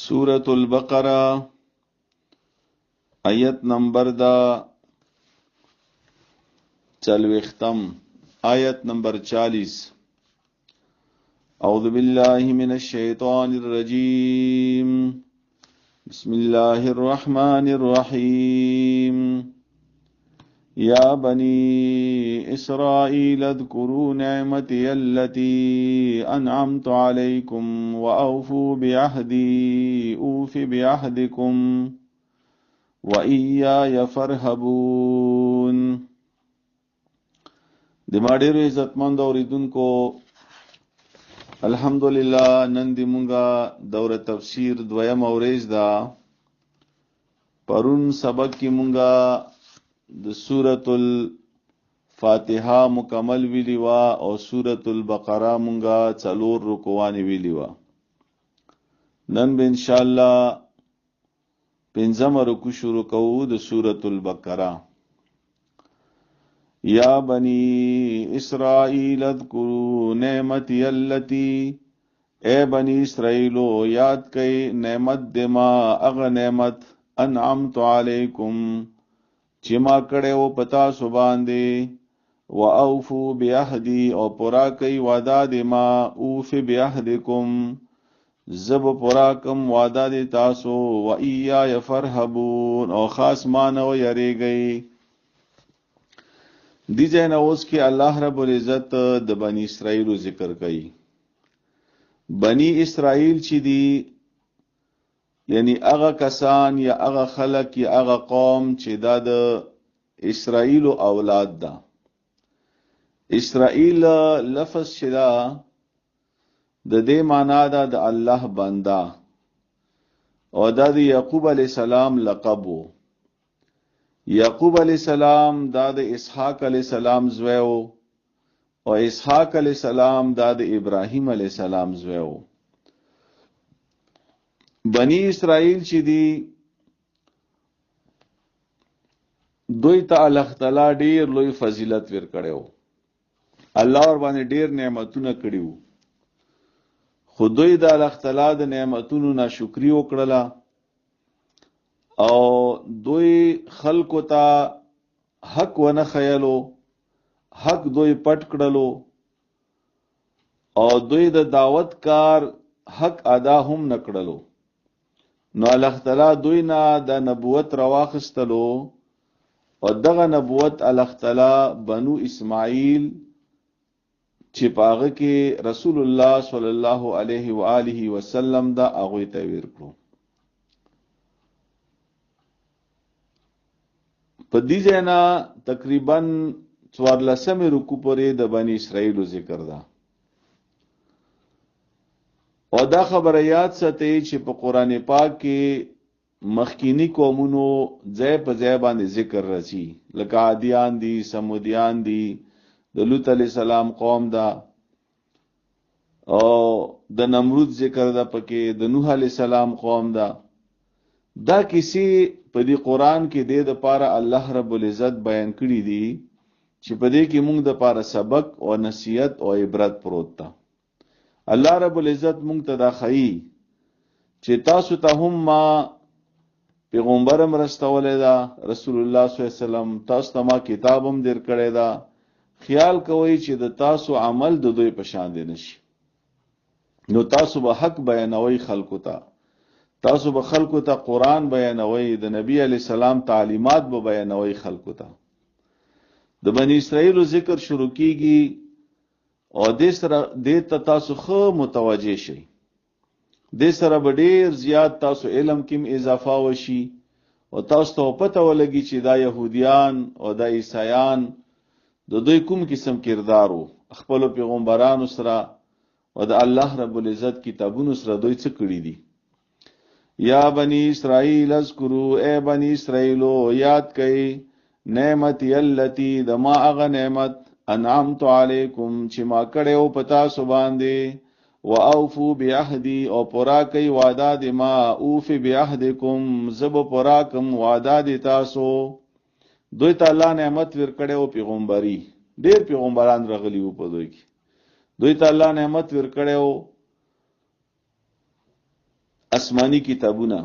سورة البقرة آیت نمبر دا چلوختم آیت نمبر 40. اعوذ باللہ من الشیطان الرجیم بسم اللہ الرحمن الرحیم یا بنی اسرائیل اذکروا نعمتی التي انعمت علیکم واوفوا بعہدی اوف بعہدکم وَإِيَّايَ فَارْهَبُونَ. د ما ډیرو عزتمند اوریدونکو، الحمدلله نن دی مونږه دوره تفسیر دویم اوریز دا. پرون سبق کی مونږه د سورة الفاتحه مکمل ویلی وا او سورة البقره مونږه 4 رکوانی ویلی وا. نن به انشاءالله پنځم رکو شروع کوو د سورة البقره. یا بنی اسرائیل اذکروا نعمتی اللتی، اے بنی اسرائیلو یاد کئی نعمت دما اغ نعمت انعمت علیکم چما کڑے و پتا سباندے، و اوفو بیہدی او پورا کئی وعدہ دما اوف بیہدکم زب پراکم وعدہ دی تاسو، و ایّای فرحبون او خاص مانو یری گئی. دی جائن اوز کی اللہ رب العزت د بنی اسرائیل ذکر کئی. بنی اسرائیل چی دی یعنی اغا کسان یا اغا خلق یا اغا قوم چی دا د اسرائیل اولاد دا. اسرائیل لفظ چی دا د دې معنا دا د الله بندا، او دا د یعقوب علیہ السلام لقب و. یعقوب علیہ السلام دا د اسحاق علیہ السلام زویو، او اسحاق علیہ السلام دا د ابراہیم علیہ السلام زویو. بنی اسرائیل چی دی دوی تا اللہ تعالی ډیر لوی فضیلت ور کړو، الله ور باندې ډیر نعمتونه کړیو، خو دوی د الله تعالی د نعمتونو ناشکری وکړه او دوی خلکو ته حق ونه خیالو، حق دوی پټ کړلو، او دوی د دعوت کار حق ادا هم نکړلو. نو الله تعالی دوی نه د نبوت رواخستلو، او دغه نبوت الله تعالی بنو اسماعیل چې پاغه کې رسول الله صلی الله علیه و آله وسلم دا هغه ته ورکړو. په دې ځنا تقریبا 14 رکوع پورې د بنی اسرائیل ذکر ده. او دا خبره یاد ساتئ چې په قران پاک کې مخکینی قومونو ځای په ځای باندې ذکر راځي، لکه عادیان دي، سمودیان دي، د لوط علیہ السلام قوم دا، او د نمرود ذکر دا پکې، د نوح علیہ السلام قوم دا. دا کسی په دې قرآن کې د پاره الله رب العزت بیان کړی دي چې په دې کې موږ د پاره سبق او نصیحت او عبرت پروت تا. الله رب العزت موږ ته دا خی چې تاسو ته هم ما پیغمبر مرستولې دا رسول الله صلی الله علیه وسلم، تاسو ته ما کتاب هم در کړی دا. خیال کوئی چې د تاسو عمل د دوی په شان دی نشي، نو تاسو به حق بیانوي خلکو ته، تاسو به خلکو ته قرآن بیانوي، د نبی علی السلام تعلیمات به بیانوي خلکو ته. د بنی اسرائیل ذکر شروع کیږي او دې سره دې ته تاسو خو متوجه شئ، دې سره به ډیر زیات تاسو علم کې اضافه وشي، او تاسو ته پته ولګي چې دا يهوديان او دا عیسایان د دوی کوم قسم کردارو خپل پیغمبرانو سره او د الله رب العزت کتابونو سره دوی څه کړی دي. یا بنی اسرائیل اذکروا، اے بنی اسرائیلو یاد کئ نعمتی اللتی د ما اغه نعمت انعمت علیکم چې ما کړو پتا سو باندې، و اوفو بعهدی او پورا کئ وعده د ما اوف بعهدکم زب پورا کم وعده د تاسو. دوی ته الله نعمت ور کړو پیغمبري، ډیر پیغمبران راغلی وو په دوی کې، دوی ته الله نعمت ور کړو آسمانی کتابونه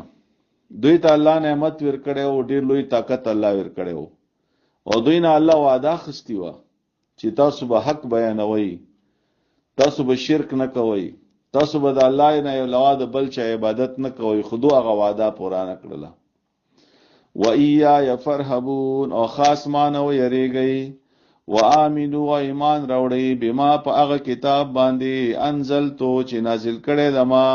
دوی ته الله نعمت ورکړی او ډېر لوی طاقت الله ورکړی و او دوی نه الله وعده اخیستې وه چې تاسو به حق بیانوئ، تاسو به شرک نه کوئ، تاسو به د الله نه علاوه د بل چا عبادت نه کوئ، خو دوی هغه وعده پوره نه کړله. وَإِيَّايَ فَارْهَبُونَ او خاص ما نه ویریږئ، وَآمِنُوا او ایمان راوړئ بما په هغه کتاب باندې انزلتو چې نازل کړی ده ما.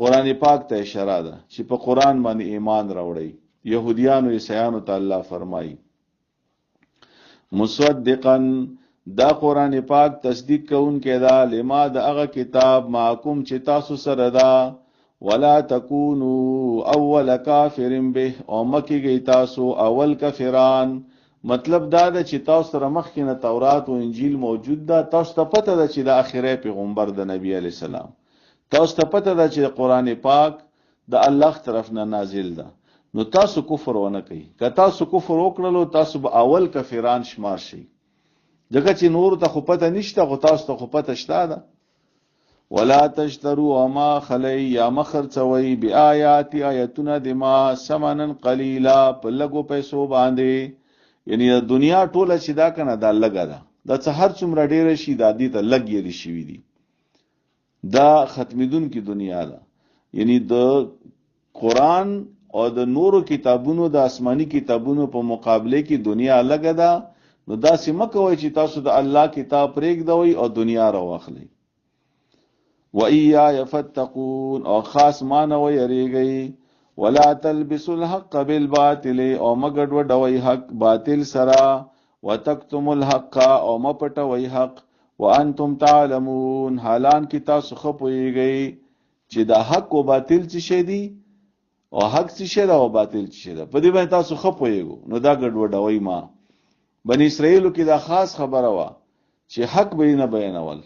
قرآن پاک ته اشاره ده چې په قرآن باندې ایمان راوړئ. یهودیانو عیسیانو ته الله فرمایي مصدقا دا قرآن پاک تصدیق کوونکی دا لما د هغه کتاب معکم چې تاسو سره ده، ولا تکونوا اول کافر به او مکیږئ تاسو اول کافران. مطلب دا ده چې تاسو سره مخکې نه تورات او انجیل موجود ده، تاسو ته پته ده چې د آخري پیغمبر د نبی علی السلام، تاسو ته پته ده چې قرآن پاک د الله طرف نه نازل ده، نو تاسو کفر ونه کوي. که تاسو کفر وکړلو تاسو به اول کافران شمار شئ، ځکه چې نور ته خو پته نشته، خو تاسو ته خو پته شته ده. ولا تشتروا ما خلی یا مخرڅوي بیااتی آیتونه د ما ثمنا قلیلا په لګو پیسو باندې، یعنی د دنیا ټوله چې دا کنه دا لګا ده، دا څه هر څومره ډیره شي د دې ته لګ یې شي دي، دا ختمیدون کی دنیا ده. یعنی د قرآن او د نورو کتابونو د آسمانی کتابونو په مقابله کې دنیا لګا ده. نو دا سم کوي چې تاسو د الله کتاب پرېږدوئ او دنیا راواخلئ. وَإِيَّايَ فَاتَّقُونَ او خاص ما نه ویریږئ. ولا تلبسوا الحق بالباطل او مګډوډوئ حق باطل سره، وتکتموا الحق او مپټوئ حق، وانتم تعلمون حالان کې تاسو خو پوهیږئ چې دا حق او باطل څه شی دي او حق څه شی ده او باطل څه شی ده، په دې باندې تاسو خو پوهیږئ. نو دا ګډوډوئ ما. بنی اسرائیلو کې دا خاص خبره وه چې حق به نه بیانول،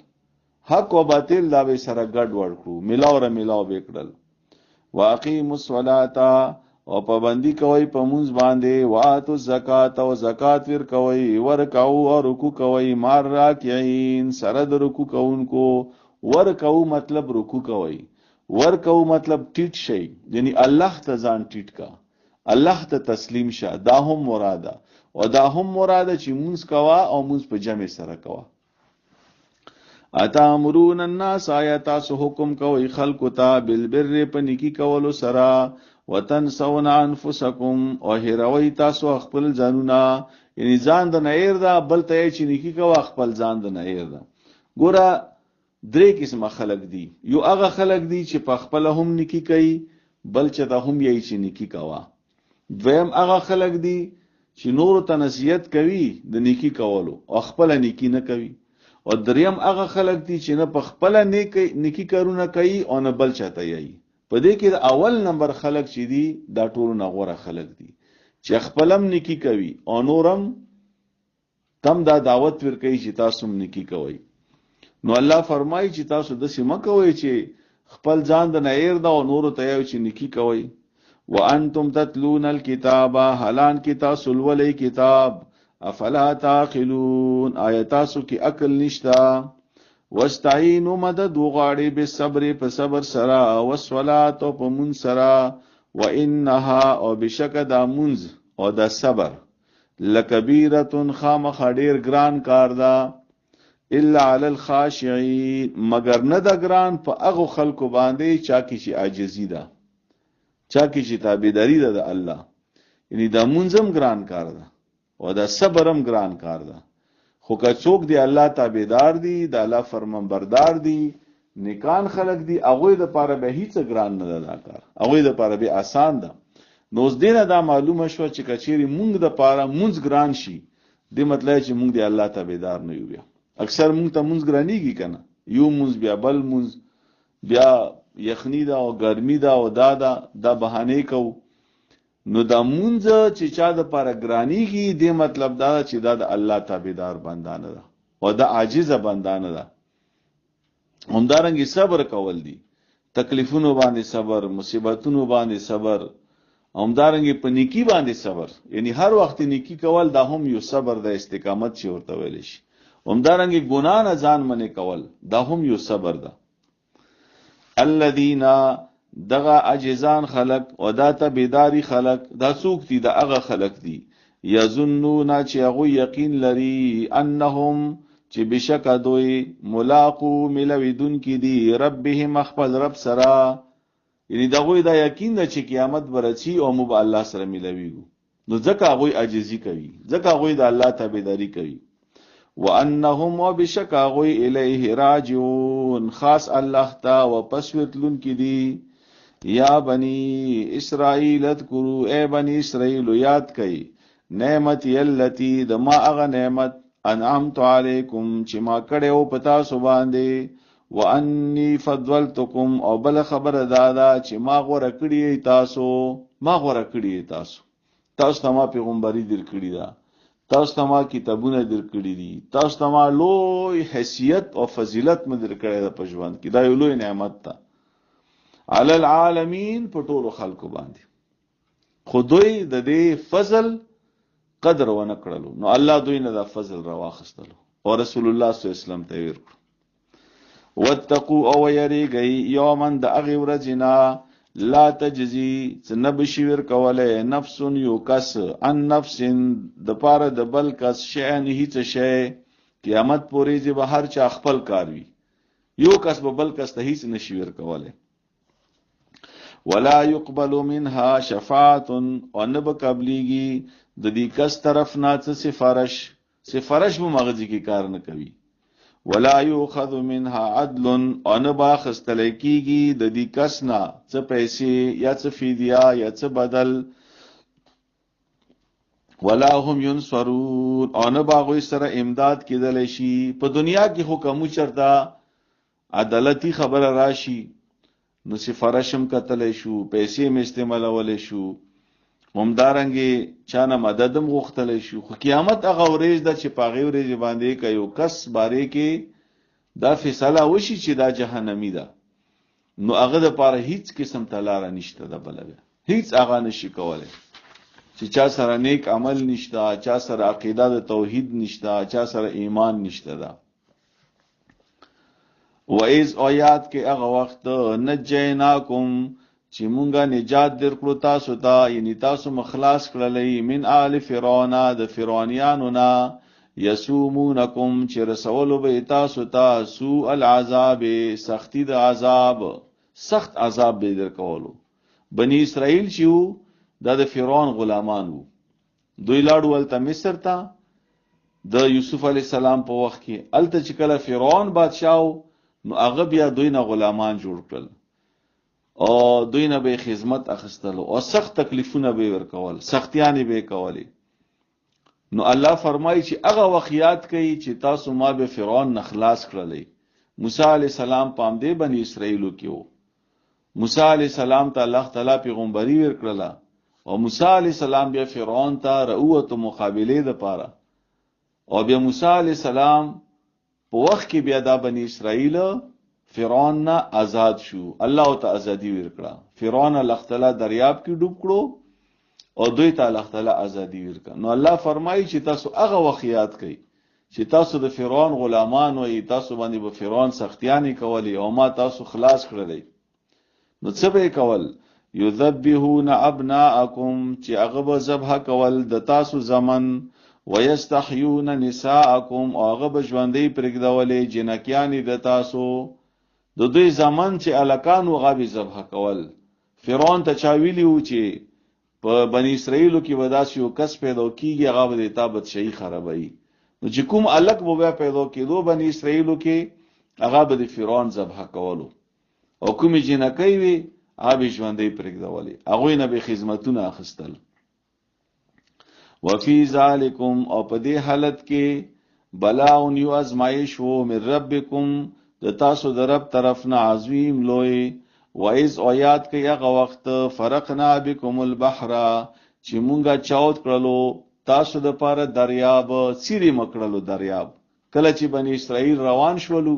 حق او باطل دا به سره ګډ وډ کړو، ملاو را ملاو به کړل. واقیموا الصلاة او پابندی کوي په مونږ باندې، واتو الزکات او زکات ور کوي، ورکاو او رکوع کوي، مار راکعين سره د رکوع کوونکو. ورکاو مطلب رکوع کوي، ورکاو مطلب ټیټ شي، یعنی الله ته ځان ټیټ کا، الله ته تسلیم شه، دا هم مراده او دا هم مراده چې مونږ کوا او مونږ په جمع سره کوا. اتامرون الناس تاسو حکم کوي خلق ته بالبر په نیکی کولو سره، وتنسون انفسکم او هیروي تاسو خپل ځانونه، یعنی ځان د نهیر ده بل ته چې نیکی کوه خپل ځان د نهیر ده. ګوره درې قسمه خلق دي، یو هغه خلق دي چې په خپل هم نیکی کوي بل چې ته هم یې چې نیکی کوه. دویم هغه خلق دي چې نور ته نصیحت کوي د نیکی کولو او خپل نیکی نه کوي. او دریم هغه خلق دي چې نه په خپل نیکی کارونه کوي او نه بل چاته یي. په دې کې د اول نمبر خلق چې دي دا ټول نه غوړه خلق دي چې خپلم نیکی کوي او نورم تم دا دعوت ور کوي چې تاسو نیکی کوئ. نو الله فرمایي چې تاسو د سیمه کوئ چې خپل ځان د نهیر دا او نور ته یو چې نیکی کوئ. وانتم تتلون الكتاب حالان کی تاسو ولولئ کتاب، افلا تعقلون آیاتاسو کی عقل نشتا. واستعینوا مدد وغاړي بالصبر په صبر سرا، والصلاه او په مون سرا، وانها او بشک دا منز او دا صبر لکبیره خامخ ډیر ګران کار دا، الا علی الخاشعين مگر نه دا ګران په هغه خلکو باندې چا کی چې عاجزی ده، چا کی چې تابعداری ده د الله، یعنی دا منظم ګران کار ده او دا صبرم ګران کار ده. خو که څوک دی الله تابعدار دی، د الله فرمانبردار دی، نیکان خلق دی، هغه د پاره به هیڅ ګران نه ده کار، هغه د پاره به آسان ده. نو اوس دینه دا معلومه شو چې کچېری مونږ د پاره مونږ ګران شي، د مطلب چې مونږ دی الله تابعدار نه یو. بیا اکثر مونږ ته مونږ ګرانیږي کنه، یو مونږ بیا بل مونږ بیا یخنی دا او ګرمي دا او دا بهانه کوو. نو دا مونږ چې چا د پاره ګرانیږي د مطلب دا چې دا د الله تابعدار بندانه ده او دا عاجز بندانه ده. همدارنګه صبر کول دي، تکلیفونو باندې صبر، مصیبتونو باندې صبر، همدارنګه په نیکی باندې صبر، یعنی هر وخت نیکی کول دا هم یو صبر د استقامت چې ورته ویل شي. همدارنګه ګناه نه ځان منې کول دا هم یو صبر ده. الذين دغه عجزان خلق او دا تبیداری خلق دا څوک دي؟ دا هغه خلق دي یظنون چې هغه یقین لري انهم چې بشک دوی ملاقو ملویدون کی دي ربهم خپل رب سره، یعنی دغه دا یقین ده چې قیامت برچی او مو به الله سره ملویږو، نو ځکه هغه عاجزی کوي، ځکه هغه د الله تابعداري کوي. وانهم وبشک هغه الیه راجعون، خاص الله تا واپس ورتلون کی دي. یا بنی اسرائیل اذکروا، اے بنی اسرائیل یاد کئ نعمتي التي د ما هغه نعمت انعمت علیکم چې ما کړو پتا سو باندې، وانی فضلتکم او بل خبر دادا چې ما غوړه کړی تاسو، ما غوړه کړی تاسو، تاسو ته ما پیغمبري در کړی دا، تاسو ته ما کتابونه در کړی دي، تاسو ته ما لوی حیثیت او فضیلت مې در کړی دا په ژوند کې، دا یو لوی نعمت ده علی العالمین په ټولو خلکو باندې. خو دوی د دې فضل قدر ونه کړلو، نو الله دوی نه دا فضل راواخستلو او رسول الله صلی الله علیه وسلم ته ورکړو. واتقوا او یریږئ یومن د هغې ورځې نه لا تجزي چې نه بشي ورکولی نفس یو کس عن نفس د پاره د بل کس شیئن هیڅ شی، قیامت پورې چې به هر چا خپل کار وي، یو کس به بل کس ته هیڅ نشي ورکولی. ولا يقبل منها شفاعت، او نه به قبلیږي د دې کس طرف نه څه سفارش، سفارش به مغزي کې کار نه کوي. ولا يؤخذ منها عدل، او نه به اخیستلی کېږي د دې کس نه څه پیسې یا څه فدیه یا څه بدل. ولا هم ينصرون، او نه به هغوی سره امداد کېدلی شي. په دنیا کې خو که مو چېرته عدالتي خبره راشي نو سفارشم کتلی شو، پیسې م استعمالولی شو، همدارنګې چانه مددم غوښتلی شو. خو قیامت هغه ورځ ده چې په هغې ورځې باندې که یو کس بارې کې دا فیصله وشي چې دا جهنمي ده، نو هغه دپاره هیڅ قسم ته لاره نشته ده، بله بیا هیڅ هغه نشي کولی چې چا سره نیک عمل نشته، چا سره عقیده د توحید نشته، چا سره ایمان نشته ده. وَإِذْ آیات کې هغه وخت نجیناکم چې مونږه نجات درکړو تاسو ته، یعنی تاسو مخلاص کړلی من آل فرعون د فرعونیانو نه، یسومونکم چې رسولو به تاسو ته سوء العذاب سختی د عذاب، سخت عذاب به درکولو. بنی اسرائیل چې وو دا د فرعون غلامان وو، دوی لاړو هلته مصر ته د یوسف علیه السلام په وخت کې. هلته چې کله فرعون بادشاه نو هغه بیا دوی نه غلامان جوړ کړل او دوی نه به خدمت اخیستلو او سخت تکلیفونه به ورکول، سختیانې به کولی. نو الله فرمایي چې هغه وخت یاد کوي چې تاسو ما به فرعون نه خلاص کړلی. موسی علیه السلام په همدې بني اسرائیلو کې و. موسی علیه السلام ته الله تعالی پیغمبري ورکړله او موسی علیه السلام بیا فرعون ته راووتو مقابلې دپاره، او بیا موسی علیه السلام په وخت کې بیا دا بنی اسرائیل فرعون نه آزاد شو، الله ته ازادي ورکړه. فرعون الله تعالی دریاب کې ډوب کړو او دوی ته الله تعالی ازادي ورکړه. نو الله فرمایي چې تاسو هغه وخت یاد کړئ چې تاسو د فرعون غلامان وئ، تاسو باندې به فرعون سختیانې کولې او ما تاسو خلاص کړلی. نو څه به کول؟ یذبحون ابناءکم چې هغه به ذبح کول د تاسو زمن، ویستحیون نساءکم او هغه به ژوندۍ پرېږدولې جنکیانې د تاسو، د دوی زمن چې هلکان و هغه به ذبح کول. فرعون ته چا ویلي وو چې په بني اسرائیلو کې به داسې یو کس پیدا کېږي هغه به د تا بدشهي خرابوي. نو چې کوم هلک به بیا پیدا کېدو بني اسرائیلو کې هغه به د فرعون ذبح کولو، او کومې جنکۍ وي هغه به ژوندۍ پرېږدولې، هغوی نه به خدمتونه اخیستل. وفي ذالکم او په دې حالت کې بلاء یو ازمایش وو من ربکم د تاسو د رب طرف نه عظیم لوی. وایز آیات کې هغه وخت فرقنا بكم البحر چې مونږه چاوت کړلو تاسو د پاره دریاب، سیری مکړلو دریاب. کله چې بنی اسرائیل روان شولو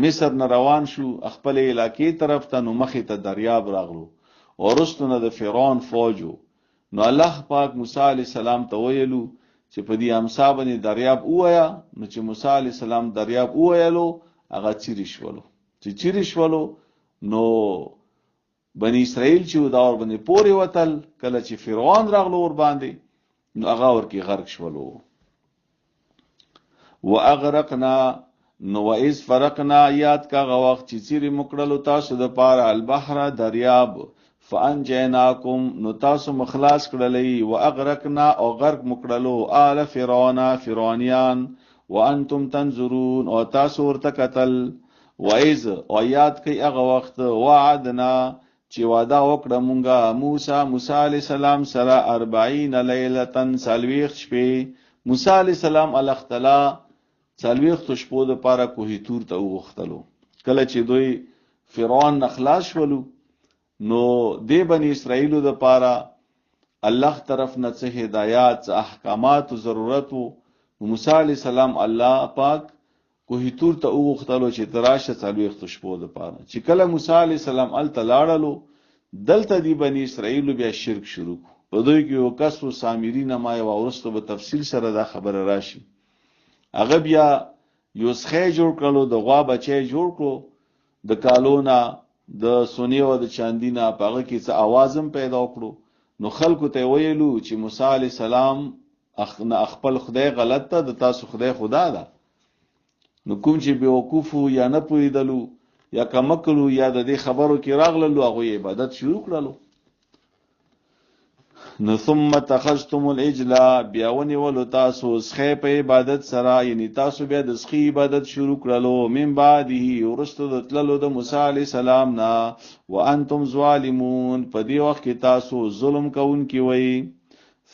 مصر نه روان شو خپل علاقې طرف ته، نو مخې ته دریاب راغلو او رستونه د فرعون فوجو. نو الله پاک موسی علیہ السلام ته ویلو چې په دې امسا باندې دریاب وایا. نو چې موسی علیہ السلام دریاب وایلو هغه چیرې شولو، چې چیرې شولو نو بنی اسرائیل چې دا ور باندې پورې وتل کله چې فرعون راغلو ور باندې نو هغه ورکی غرق شولو. واغرقنا نو واذ فرقنا یاد کا وخت چې چیرې مکړلو تاسو د پاره البحر دریاب فانجیناکم نو تاسو مخلاص کړلې واغرقنا او غرق مکړلو آل فرعون فرعونیان وانتم تنظرون او تاسو ورته قتل. واذ او یاد کی هغه وخت وعدنا چې وعده وکړه مونږه موسی علی السلام سره 40 لیلتن سالویخ شپې. موسی علی السلام الختلا سالویخ شپو د پاره کوهی تور ته وغختلو. کله چې دوی فرعون نخلاص شولو نو دی بنی اسرائیلو د پاره الله طرف نه څه هدایات احکامات ضرورت وو. موسی علی السلام الله پاک کوهی تور ته وغختلو چې تراشه سالویخ شپو د پاره. چې کله موسی علی السلام ال تلاړلو دلته دی بنی اسرائیل بیا شرک شروع په دوی کې یو کس و سامری نمای او ورستو به تفصیل سره دا خبره راشي. هغه بیا یو څخه جوړ کړلو د غوا بچي جوړ کړو د کالونا د سونی او د چاندینا پاغه کې څه आवाजم پیدا کړو. نو خلکو ته ویلو چې موسی علی السلام خپل خدای غلط ته د تاسو خدای خدا ده. نو کوم چې بیوقوفو یا نه پوهیدلو یا کمکلو یا د دې خبرو کې راغللو هغه عبادت شروع کړلو. نو ثم تخذتم العجل بیا ونیولو تاسو سخی په عبادت سره یعنی تاسو بیا د سخی عبادت شروع کړلو من بعده ورستو د تللو د موسی علی السلام نه وانتم ظالمون په دې وخت کې تاسو ظلم کوونکي وئ.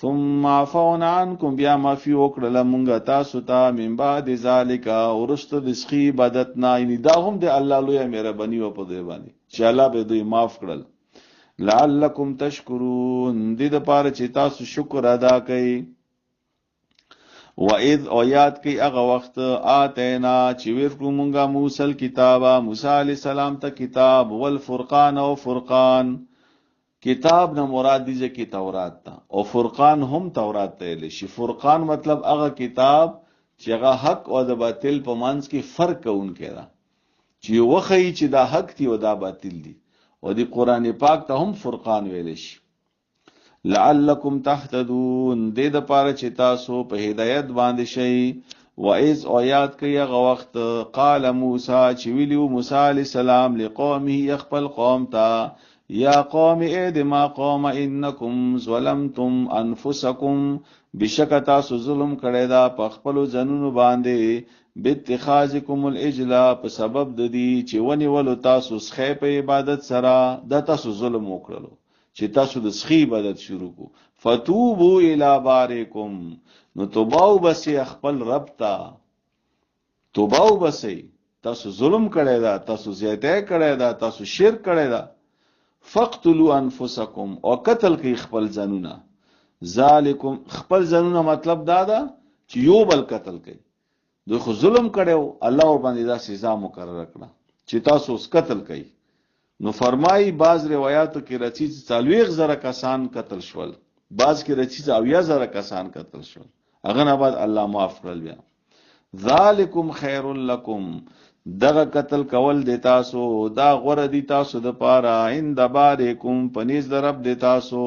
ثم عفونا عنكم بیا معفي وکړل مونږه تاسو ته من بعد ذالک ورستو د سخی عبادت نه یعنی دا هم د الله لوی مهرباني او په دې باندې چې الله به دوی معاف کړل. لعلکم تشکرون دې د پاره چې تاسو شکر ادا کړئ. واذ او یاد کړئ هغه وخت اتینا چې ورکړو مونږه موسی کتابه موسی علی السلام ته کتاب والفرقان او فرقان. کتاب نه مراد دی چې تورات ته او فرقان هم تورات ته لشي. فرقان مطلب هغه کتاب چې هغه حق او د باطل په منځ کې فرق کوونکی دا چې وخی چې دا حق دی او دا باطل دی. او دی قرآن پاک ته هم فرقان ویل شي. لعلکم تهتدون دې د پاره چې تاسو په هدایت باندې شئ. واذ او یاد کړئ هغه وخت قال موسی چې ویلو موسی علی السلام لقومه خپل قوم ته یا قوم ادما قوم انکم ظلمتم انفسکم بشک تاسو ظلم کړی دا په خپل ځانونو باندې باتخاذکم العجل په سبب د دې چې ونیولو تاسو سخی په عبادت سره دا تاسو ظلم وکړلو چې تاسو د سخی عبادت شروع کو. فتوبوا الی بارکم نو توبه وبسئ خپل رب ته. توبه وبسئ تاسو ظلم کړی دا تاسو زیاته کړی دا تاسو شرک کړی دا. فقتلوا انفسکم او قتل کوي خپل ځانونه. ذالکم خپل ځانونه مطلب دا ده چې یو بل قتل کوي. دوی خو ظلم کړو الله ور باندې دا سزا مقرره کړه چې تاسو اس قتل کوي. نو فرمایي بعض روایتو کې راځي چې 40,000 کسان قتل شول بعض کې راځي چې 80,000 کسان قتل شول. هغه نه بعد الله معاف کړل. بیا ذالکم خیر لکم دغه قتل کول د تاسو دا غره دی تاسو د پاره عند بارکم پنیز د رب د تاسو.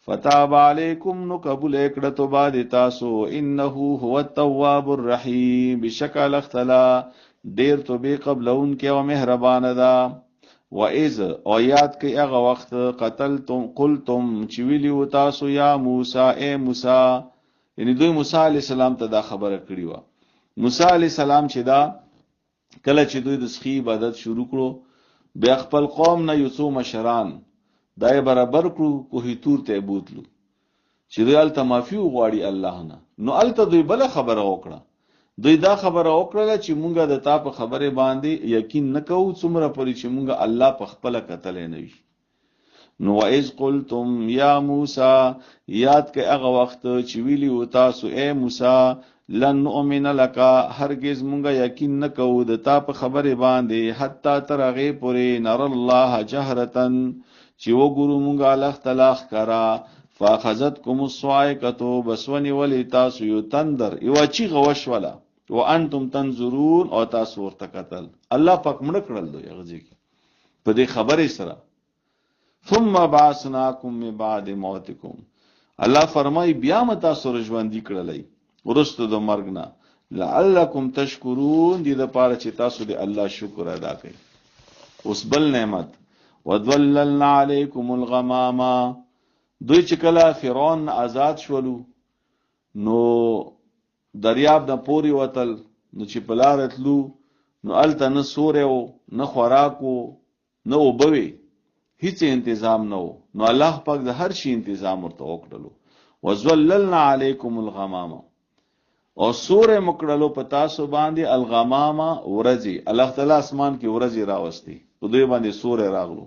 فتاب علیکم نو قبول کړه توبه د تاسو. انه هو التواب الرحیم بشکل اختلا ډیر توبه قبلون کې او مهربان ده. واذ او یاد کې هغه وخت قتلتم قلتم چې ویلو تاسو یا موسی اے موسی یعنی دوی موسی علی السلام ته دا خبره کړی و. موسی علی السلام چې دا کله چې دوی د سخی عبادت شروع کړو بیا خپل قوم نه یو څو مشران دای برابر کړو کوهی تور ته بوتلو چې دوی الته معافي وغواړي الله نه. نو الته دوی بل خبره وکړه. دوی دا خبره وکړه چې مونږه د تا په خبره باندې یقین نکوو څومره پرې چې مونږه الله په خپل قتل نه وي. نو واذ قلتم یا موسی یاد کې هغه وخت چې ویلی و تاسو اے موسی لن نؤمن لك هرگز مونږه یقین نکوو د تا په خبره باندې حتی تر هغه پورې نر الله جهرتن چې وګورو مونږه الله تعالی ښکارا. فاخذتكم الصاعقه بسونی ولی تاسو یو تندر یو چی غوش ولا وانتم تنظرون او تاسو ورته قتل. الله پاک مړ کړل دوی هغه ځکه په دې خبره سره ثم بعثناکم من بعد موتکم الله فرمای بیا متا سره ژوندۍ کړلای ورستو د مرګ نه لعلکم تشکرون دې د پاره چې تاسو د الله شکر ادا کړئ. اوس بل نعمت وذللنا علیکم الغمام دوی چې کله فرعون آزاد شولو نو دریاب نه پوری وتل نو چې پلارتلو نو الته نه سورې و نه خوراک و نه اوبه هیڅ انتظام نه و نو الله پاک د هر شي انتظام ورته وکړلو. وذللنا علیکم الغمام او سورې مکړلو په تاسو باندې الغمام ورځي الله تعالی اسمان کې ورځي راوستي په دوی باندې سورې راغلو.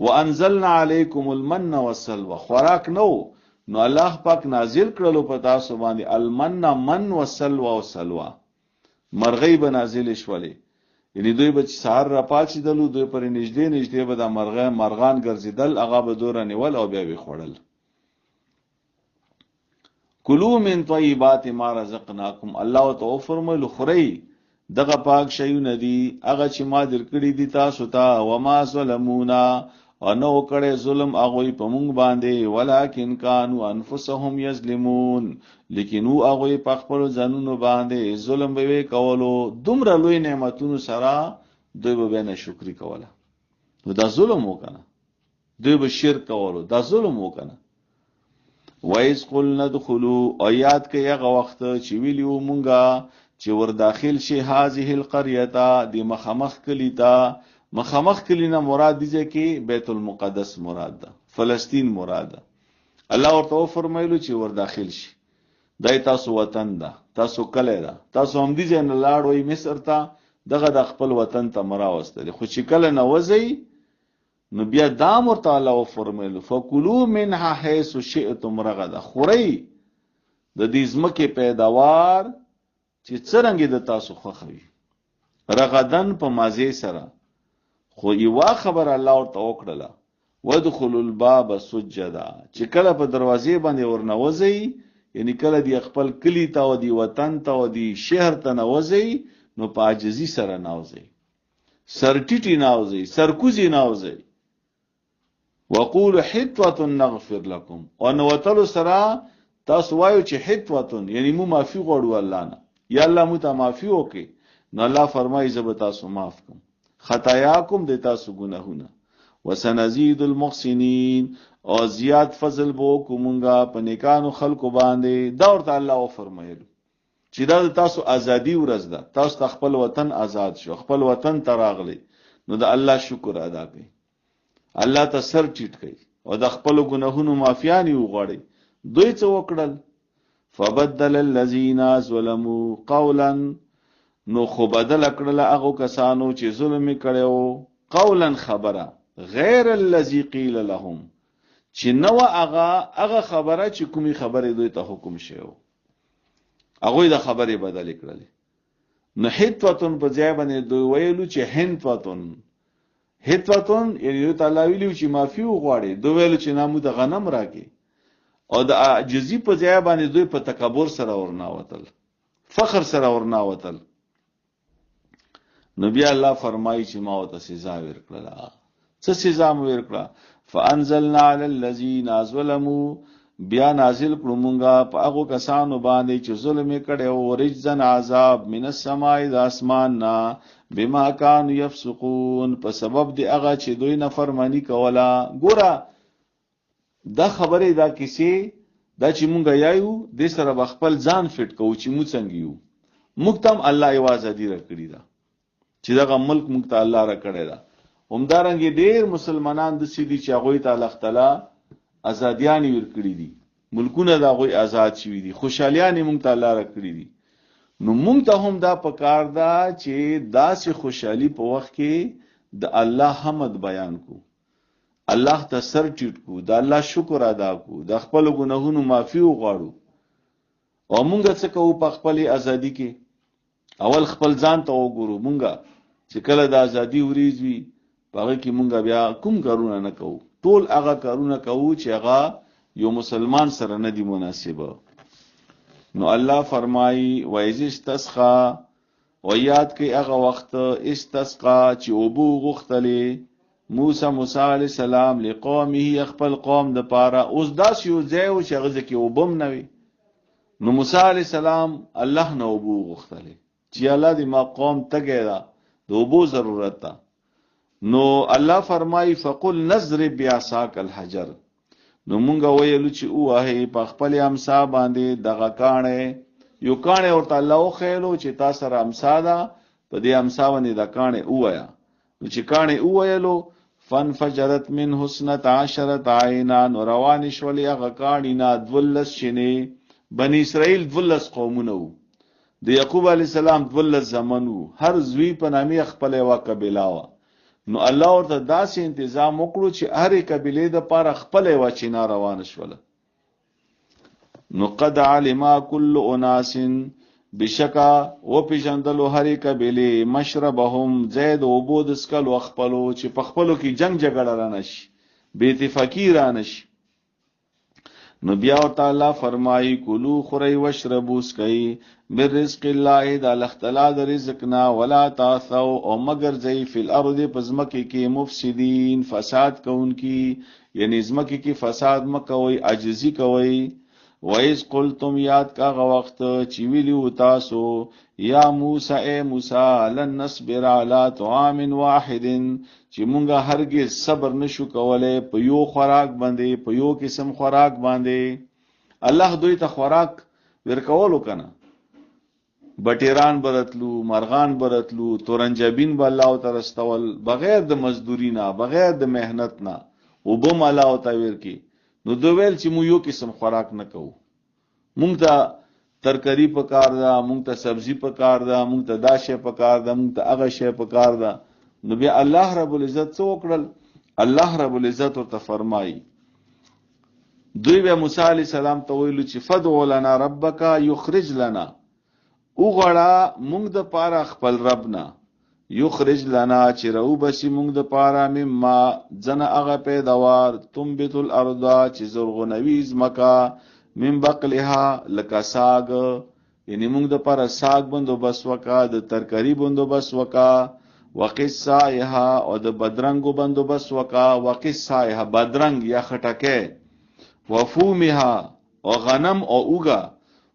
وانزلنا علیکم المن والسلوى خوراک نو نو الله پاک نازل کړلو په تاسو باندې المن من والسلوى او سلوى مرغۍ به نازل شولې یعنی دوی به سحر را پاتېدلو دوی پر نږدې نږدې به د مرغان ګرځېدل هغه به دوره نیول او بیا به خوړل. کلوا من طیبات ما رزقناکم الله تعالی فرمایي خورئ دغه پاک شیونه دي هغه چې ما درکړي دي تاسو ته وما ظلمونا او نو کړه ظلم هغه په مونږ باندې ولکن کانوا انفسهم یظلمون لیکن هغه په خپل ځانونو باندې ظلم به کولو دومره لوی نعمتونو سره دوی به نه شکر کوله نو دا ظلم وکنه دوی به شرک کولو دا ظلم وکنه. وایز قلنا ادخلوا آیات کې هغه وخت چې ویلیو مونږه چې ور داخل شي هذه القريه دی مخمخ کلی تا مخمخ کلی نه مراد دي چې بیت المقدس مراد ده فلسطین مراد ده. الله ورته فرمایلو چې ور داخل شي دای تاسو وطن ده تاسو کله ده تاسو هم دي ځنه لاړ وای مصر ته دغه د خپل وطن ته مراوسته خو چې کله نه وځي نو بیا دام ورته الله فرمایلو فکلوا منها حيث شئتم رغدا خوري د دې ځمکې پیداوار چې څرنګه د تاسو خوخوي رغدن په مازه سره خو یو خبر الله ورته وکړه ودخلوا الباب سجدا چې کله په دروازې باندې ورنوځي یعنی کله دی خپل کلی ته او دی وطن ته او دی شهر ته نوځي نو په عاجزي سره نوځي سرټیټی نوځي سرکوزي نوځي وقول حتوه نغفر لكم او نو وتلو سره تاسو وایو چې حتوه یعنی مو معافي غوړو الله نه یا الله مو ته معافي وکي نو الله فرمایي زه به تاسو معاف کوم خطاياکم د تاسو ګناهونه وسنزيد المحسنين او زیات فضل بو کومنګا په نیکانو خلکو باندې دا ورته الله فرمایلو چې دا تاسو ازادي ورځ ده تاسو خپل وطن آزاد شو خپل وطن تراغلي نو د الله شکر ادا کړئ الله ته سر ټیټ کړئ او د خپل ګناهونو معافیانی وغواړئ. دوی څه وکړل فبدل الذين ظلموا قولا نو خو بدل کړل هغه کسانو چې ظلم کړو قولا خبره غیر الذي قيل لهم چې نو هغه خبره چې کومي خبره دوی ته حکم شوی هغه د خبره بدل کړل. نو حتوتن په ځای باندې دوی ویلو چې هتوتن یعنی تعالی ویلو چې معافي وغواړي دوی ویلو چې نامو د غنم راکې او د عجزي په ځای باندې دوی په تکبر سره ورناوتل فخر سره ورناوتل. نبی الله فرمایي چې ما ته سزا ورکړه څه سزا مو ورکړه فانزلنا على الذين ظلموا بیا نازل کړو مونږه په هغه کسانو باندې چې ظلم کړي او رجزن عذاب من السماء د اسمان نا بما كانوا يفسقون په سبب دی هغه چې دوی نافرمانی کوله. ګوره دا خبره دا کیسه دا چې مونږ یایو د سره خپل ځان فټ کوو چې مو څنګه یو موږ تم الله یوازې دی راکړی دا چې دا ملک موږ ته الله را کړی دا همدارنګه ډیر مسلمانان د سیدی چې هغه تعالی تعالی ازادیان ورکړي دي ملکونه دا غوي آزاد شوي دي خوشحالیان موږ ته الله را کړی دي. نو موږ ته هم دا پکار دا چې داسې خوشحالي په وخت کې د الله حمد بیان کو الله ته سر ټیټ کو د الله شکر ادا کو د خپل ګناهونو معافي وغواړو او مونږ څه کوو په خپل ازادي کې اول خپل ځان ته وګورو مونږه چې کله د ازادي وریځ وي هغه کې مونږ بیا کوم کارونه نه کوو ټول هغه کارونه کوو چې هغه یو مسلمان سره نه دی مناسبه. نو الله فرمایي وایز استسقا و یاد کې هغه وخت استسقا چې اوبو غختلې موسی علیہ السلام لقومه خپل قوم د پاره. اوس داس یو ځای و چې هغه ځکه وبم نه وي، نو موسی علیہ السلام الله نه وبو غوښتلې چې الله دې ما قوم تګی دا د وبو ضرورت ده. نو الله فرمای فقل نضرب بعصاک الحجر، نو مونږ ویلو چې اوه په خپل امسا باندې دغه کانه یو کانه ورته الله وخیلو چې تاسو سره امسا ده، په دې امسا باندې د کانه اویا، نو چې کانه اویلو فانفجرت من حسنت عشرت عینا، نو روان شولې هغه کانینا 12 شنې. بنی اسرائیل 12 قومونه وو، د یعقوب علی السلام 12 زمن وو، هر زوی په نامي خپل یو قبیله وا. نو الله ورته داسې تنظیم وکړو چې هر قبیله د پاره خپل یو چینا روان شول. نو قد علم كل اناس، بشکا و پیژندلو هر قبیله مشربهم زید او بود اسکل وخپلو چې په خپلو کې جنگ جګړه را نشي، بے اتفاقی را نشي. نو بیا تعالی فرمایي کلو خوري وشربو اسکئی برزق الله، د الله تعالی د رزقنا، ولا تعثوا او مگر زئی فی الارض پزمکه کې مفسدین فساد کوونکی، یعنی زمکه کې فساد مکوئ عاجزی کوئ. وَإِذْ قُلْتُمْ یاد کاغه وخت چې ویلو تاسو یا موسی اے موسی لن نصبر علی طعام واحد، چې مونږه هرگز صبر نشو کولای په یو خوراک باندې، په یو قسم خوراک باندې. الله دوی ته خوراک ورکولو کنه، بټیران برتلو، مرغان برتلو، تورنجبین به الله تعالی استول بغیر د مزدوری نه، بغیر د مهنت نه، وبم الله تعالی ورکی. نو دو ویل چې مو یو قسم خوراک نه کوو، مونږ ته ترکاری پکار ده، مونږ ته سبزی پکار ده، مونږ ته دا شی پکار ده، مونږ ته هغه شی پکار ده. نو بیا الله رب العزت څه وکړل؟ الله رب العزت ورته فرمایي، دوی بیا موسی علیہ السلام ته ویلو چې فدع لنا ربک یخرج لنا، وغواړه مونږ د پاره خپل ربنا، یخرج لنا چې راو بسی مونږ د پاره مما ځنه هغه پیداوار، تنبت الارض چې زرغونوي ځمکه، من بقلها لکه ساگ، یعنی مونږ د پاره ساگ بندوبست وکا، د ترکاری بندوبست وکا، وقصایها او د بدرنګو بندوبست وکا، وقصایها بدرنګ یا خټکه، وفومها او غنم او اوګه،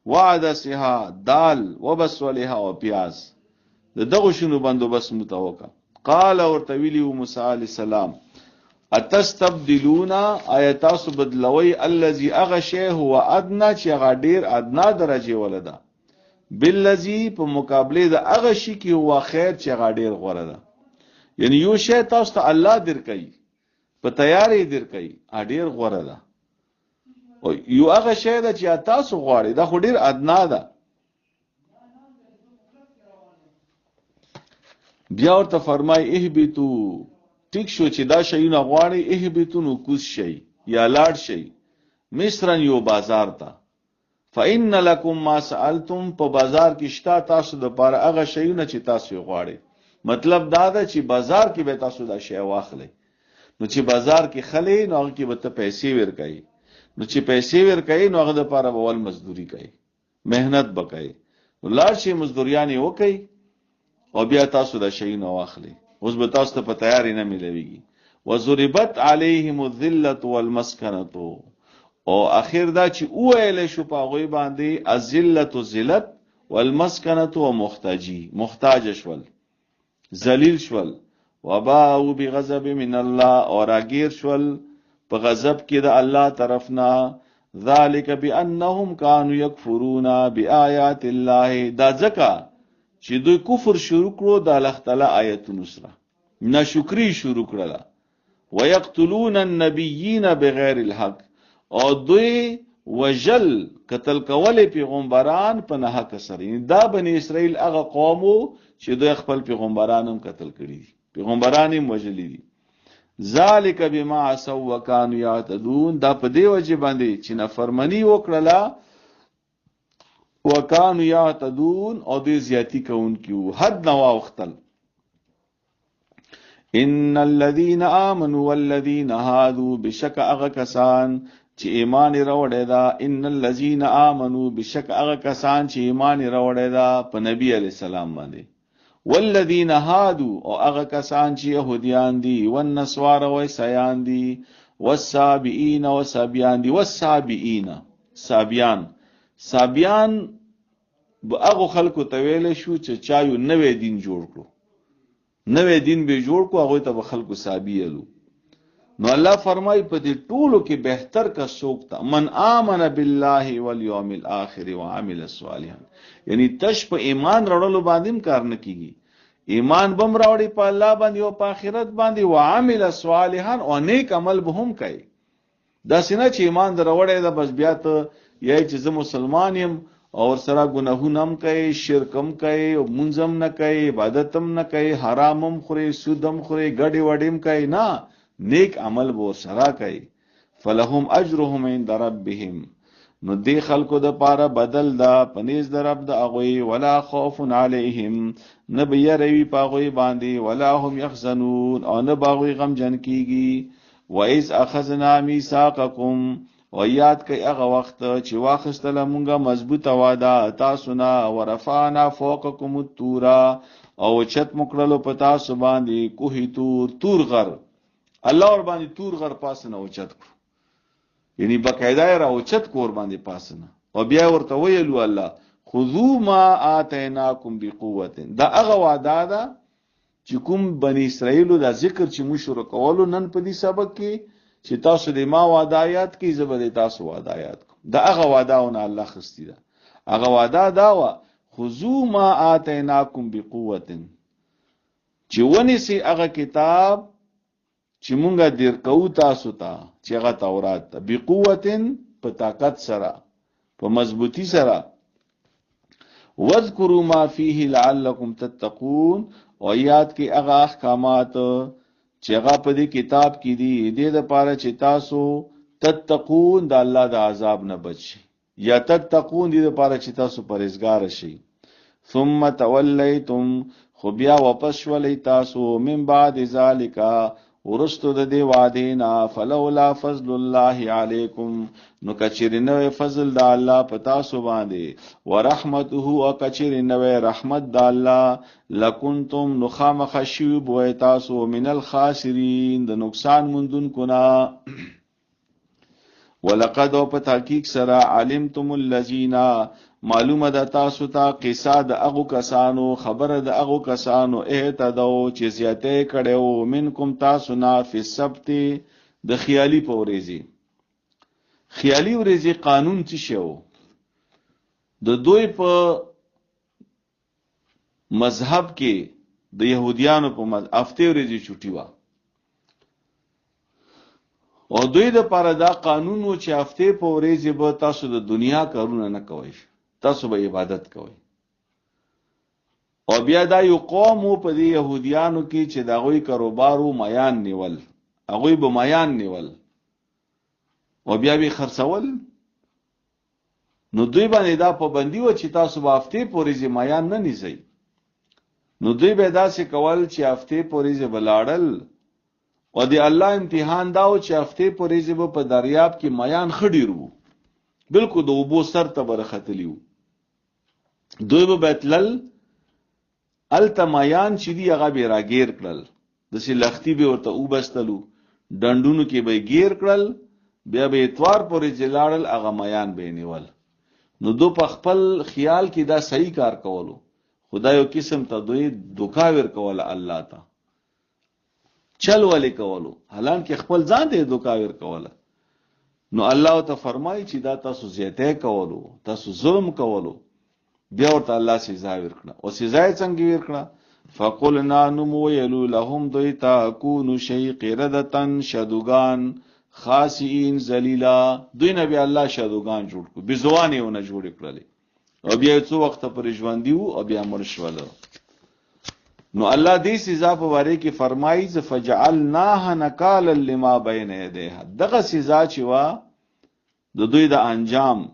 وعدسها دال، وبسولها او پیاز، دغه شنو بندوبست متوکا. قال ورته ویلی موسی علیہ السلام اتستبدلون، آیاتاسو بدلوی الذي اغشی هو ادنا، چې هغه ډیر ادنا درجه ولدا، بالذي په مقابله د اغشی کی هو خیر چې هغه ډیر غوړه ده. یعنی یو شی تاسو ته الله درکې په تیاری درکې ا ډیر غوړه ده، او یو هغه شی ده چې تاسو غواړئ دا خو ډیر ادنا ده. بیا ورته فرمای اهبتو، ټیک شو چې دا شیونه غواړي، اهبتو نو کوز شي یا لاړ شي مصرن یو بازار ته، فإن لكم ما سألتم، په بازار کې شتا تاسو د پاره هغه شیونه چې تاسو غواړئ. مطلب دا ده چې بازار کې به تاسو دا شی واخلئ، نو چې بازار کې خلې نو هغه کې به ته پیسې ورکړي، نو چې پیسې ورکړي نو هغه د پاره اول مزدوري کوي، مهنت وکړي، لاړ شي مزدوریان وکړي او بیا تاسو دا شی نو واخلئ. اوس به تاسو ته په تیاری نه ملويږي. وضربت عليهم الذله والمسكنه، او اخر دا چې اویل شو په غوي باندې الذله ذلت والمسكنه ومحتاجي، محتاج شول، ذلیل شول. وباءوا بغضب من الله، اور اگیر شول په غضب کې د الله طرفنا. ذالک بانهم كانوا يكفرون بآيات الله، دا ځکه چې دوی کفر شروع کړو د الله تعالی آیتونو سره، ناشکری شروع کړله. ويقتلون النبیین بغیر الحق، او دوی وجل قتل کول پیغمبران په نه حق سره. یعنی دا بنی اسرائیل هغه قومو چې دوی خپل پیغمبران هم قتل کړي دي، پیغمبران هم وجلی دي. ذالک بما عصوا وكانوا يعتدون، دا په دی وجه باندې چې نافرمانی وکړه وکانو یعتدون، او دوی زیاتی کوونکي حد نه واوختل. ان الذين امنوا والذين هادوا، بشک هغه کسان چې ایمان راوړی دا، ان الذين امنوا، بشک هغه کسان چې ایمان راوړی دا په نبی علی السلام باندې، والذین هادو او هغه کسان چې يهوديان دي، والنصارى او عیسایان دي، والسابئین او سابیان دي، والسابئین سابیان هغه خلکو ته ویل شو چې چا یو نوې دین جوړ کړو، نوې دین به جوړ کړو، هغه ته خلکو سابیلو. نو الله فرمای په دې ټولو کې بهتر کا څوک تا من آمن بالله والیوم الاخر وعمل صالحا. یعنی تش په ایمان راوړلو باندې کار نه کیږي، ایمان بم راوړي په الله باندې او په آخرت باندې، وعمل صالحا او نیک عمل به هم کوي. دا سینه چې ایمان دروړې دا بس بیا ته یای چې زه مسلمان یم اور سره ګناهونه هم کوي، شرک هم کوي، منځم نه کوي، عبادت هم نه کوي، حرام هم خوري، سود هم خوري، ګډي وډیم کوي، نه نیک عمل به سره کوي. فلهم اجرهم عند ربهم، نو دی خلکو د پاره بدل دا پنیز د رب د اغوی، ولا خوف علیهم، نه بیروی پاغوی باندې، ولا هم یحزنون، او نه باغوی غم جن کیږي. وَإِذْ أَخَذْنَا مِيثَاقَكُمْ، و یاد کئی اغا وقت چې واخستل مونږه مضبوطه وعده تاسو نه، ورفعنا فوقکم الطور، او چت مکړلو په تاسو باندې کوهی تور غر، الله ور باندې تور غر پاسنه او چت کړو، یعنی بقاعده را او چت کور باندې پاسنه، او بیا ورته ویلو الله خذو ما آتیناکم بقوه. دا اغه وعده ده چې کوم بنی اسرائیل دا ذکر چې مشور کولو نن په دې سبق کې چې تاسو د ما وعدایات کې زبر تاسو وعدایات دا هغه وعداونه الله خستی ده. هغه وعده دا وا خذو ما آتیناکم بقوه، چې ونی سي هغه کتاب چې مونږه دیر کو تاسو ته، چې هغه تورات ته، بقوه په طاقت سره، په مضبوطی سره. واذکروا ما فیه لعلکم تتقون، او یاد کې هغه احکامات چې هغه په دې کتاب کې دي دې لپاره چې تاسو تتقون د الله د عذاب نه بچي، یا تتقون دې لپاره چې تاسو پرهیزګار شئ. ثم تولیتم، خو بیا واپس شولئ تاسو، من بعد ذالک، ورستو د دې وعدې نه، فلولا فضل الله علیکم، نو کچری نوې فضل د الله په تاسو باندې، ورحمته، او کچری نوې رحمت د الله، لکنتم، نو خامخ شوی بوئ تاسو، من الخاسرین، د نقصان مندونکو نه. ولقد، او په تحقیق سره، علمتم الذین، معلومه ده تاسو ته قصه د هغو کسانو، خبره د هغو کسانو، اهتدوا چې زیاته کړو، منکم تاسو نه، فی السبت، د خیالی په ورځې. خیالی ورځې قانون څه شو؟ د دوی په مذهب کې د يهوديانو په مذهب هفته ورځې چټي و، او دوی د پاره دا قانون و چې هفته په ورځې به تاسو د دنیا کارونه نه کوئ، تاسو به عبادت کوئ. او بیا دا یو قوم په دې يهوديانو کې چې دا غوي کاروبارو میان نیول، هغه به میان نیول او بیا به خرڅول. نو دوی باندې دا پابندي و چې تاسو به هفته پورې میان نه نیسئ. نو دوی به داسې کول چې هفته پورې بلاړل، او دی الله امتحان داو چې هفته پورې به په دریاب کې میان خډیرو، بالکل د وبو سر ته برختلیو. دوی به بیتلل التمایان چې دی هغه به راګیر کړل، د سې لختی به ورته وبستلو، ډندونو کې به گیر کړل، بیا به اتوار پورې جلاړل، هغه میان به نیول. نو دو په خپل خیال کې دا صحیح کار کولو، خدای یو قسم ته دوی دوکا ور کوله الله ته، چل ولې کولو، حالانکه خپل ځان ته دوکا ور کوله. نو الله ته فرمایي چې دا تاسو زیاته کولو، تاسو ظلم کولو. بیا ورته الله سزا ورکړه، او سزا یې څنګه ورکړه؟ فقلنا، نمویلو لهم دویتا، کونو شی قردتن، شدوگان، خاصین ذلیلا. دوی نبی الله شدوگان جوړ کو، بزوانیونه جوړ کړل، او بیا څو وخت پر ژوندیو او بیا مړ شول. نو الله دې سزا په واره کې فرمایي ز فجعلناها نکالا لما بین یدیها. دغه سزا چې وا د دوی د انجام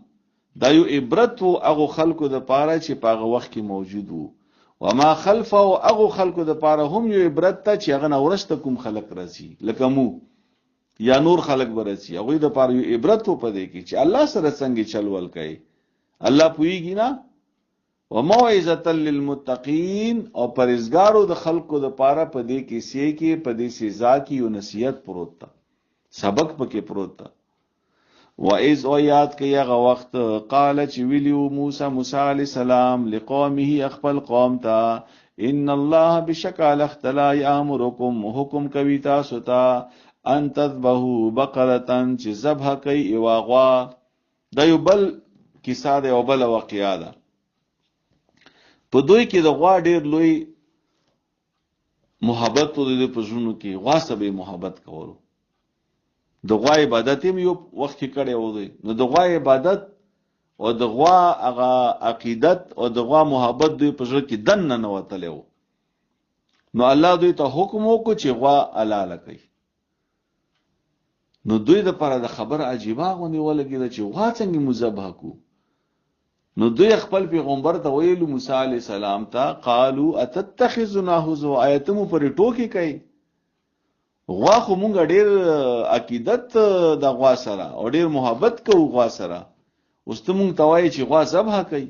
دا یو عبرت او هغه خلکو د پاره چې په هغه وخت کې موجود وو، وما خلفه او هغه خلکو د پاره هم یو عبرت ته چې هغه نورسته کوم خلق راځي لکه مو یا نور خلق برسي، هغه د پاره یو عبرت په دې کې چې الله سره څنګه چلول کوي. الله پويږي نه، وموعظه للمتقین او پرهیزګارو د خلقو د پاره په دې کیسې کې په دې سزا کې یو نصیحت پروت تا سبق پکې پروت تا وَإِذْ او یاد کړئ هغه وخت قال چې ویلیو موسی علیہ السلام لقومه خپل قوم ته ان الله بشکل اختلا یامرکم حکم کوي تاسو ته ان تذبحوا بقره چې ذبح کوي یو غوا د یو بل کیسه ده او بل واقعیا ده په دوی کې د غوا ډیر لوی محبت د پزونو کې غوا سره محبت کولو د غوا عبادت هم یو وخت کې کړي و دی نو د غوا عبادت او د غوا هغه عقیدت او د غوا محبت دوی په ځل کې دن نه وتلو نو الله دوی ته حکم وکړ چې غوا حلال کړي نو دوی د پر د خبر عجیبه غونې ولګید چې غوا څنګه مذبح کو نو دوی خپل پیغمبر ته ویلو موسی علی السلام ته قالوا اتتخذنا هزوا ایتم پر ټوکی کوي غوا خو مونږ ډیر عقیدت د غوا سره او ډیر محبت کوو غوا سره اوس ته مونږ توای چې غوا ذبح کوي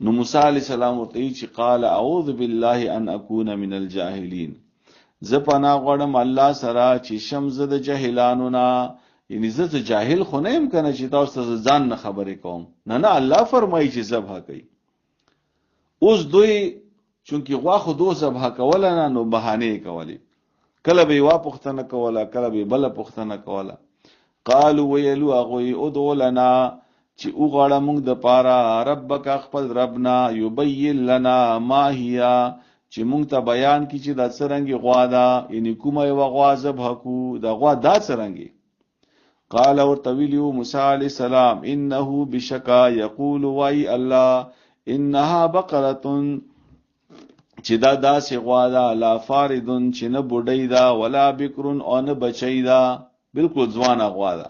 نو موسی علی السلام ورته چې قال اعوذ بالله ان اكون من الجاهلین ز پناه غواړم الله سره چې شمز د جاهلانو نه یعنی زه جاهل خو نه يم کنه چې تاسو ځان نه خبرې کوم نه الله فرمایي چې ذبح کوي اوس دوی چونکی غوا خو دو ذبح کول نه نو بهانه کوي کله به وا پختنه کوله کله به بل پختنه کوله قالوا ويلو اغوي ادعو لنا چې وغواړه موږ د پاره ربک خپل ربنا يبين لنا ما هي چې موږ ته بیان کی چې د څرنګي غوا ده یعنی کومه یو غوا ذبح کو د غوا دا څرنګي قال ورتویلیو موسی علیہ السلام انه بشکا یقول وای الله انها بقره چې دا داسې غوا ده لا فاردن چې نه بوډۍ ده ولا بکرون او نه بچی ده بالکل ځوانه غوا ده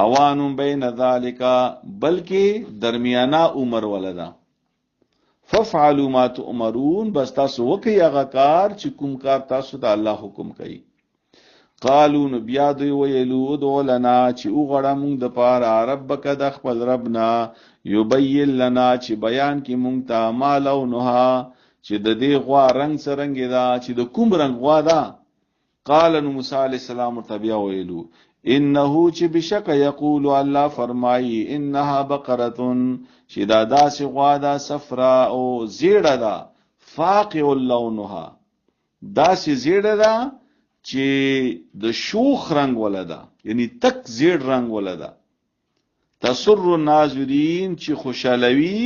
اوانم بین ذالک بلکې درمیانه عمر ولدا ففعلوا ما تؤمرون بس تاسو وکي هغه کار چې کوم کار تاسو ته الله حکم کوي قالو نو بیا دوی ویلو ادعو لنا چې وغواړه موږ د پاره ربک د خپل ربنا یبین لنا چې بیان کی موږ ته ما لونها چې د دې غوا رنگ سرنګ دا چې د کوم رنگ غوا ده قال نو موسی علیہ السلام تبیا ویلو انه چې بشک یقول الله فرمایي انها بقره چې دا داسې غوا ده صفرا او زیړه ده فاقع لونها داسې زیړه ده چې د شوخ رنگ ولدا یعنی تک زیړ رنگ ولدا تسر الناظرین چې خوشالوي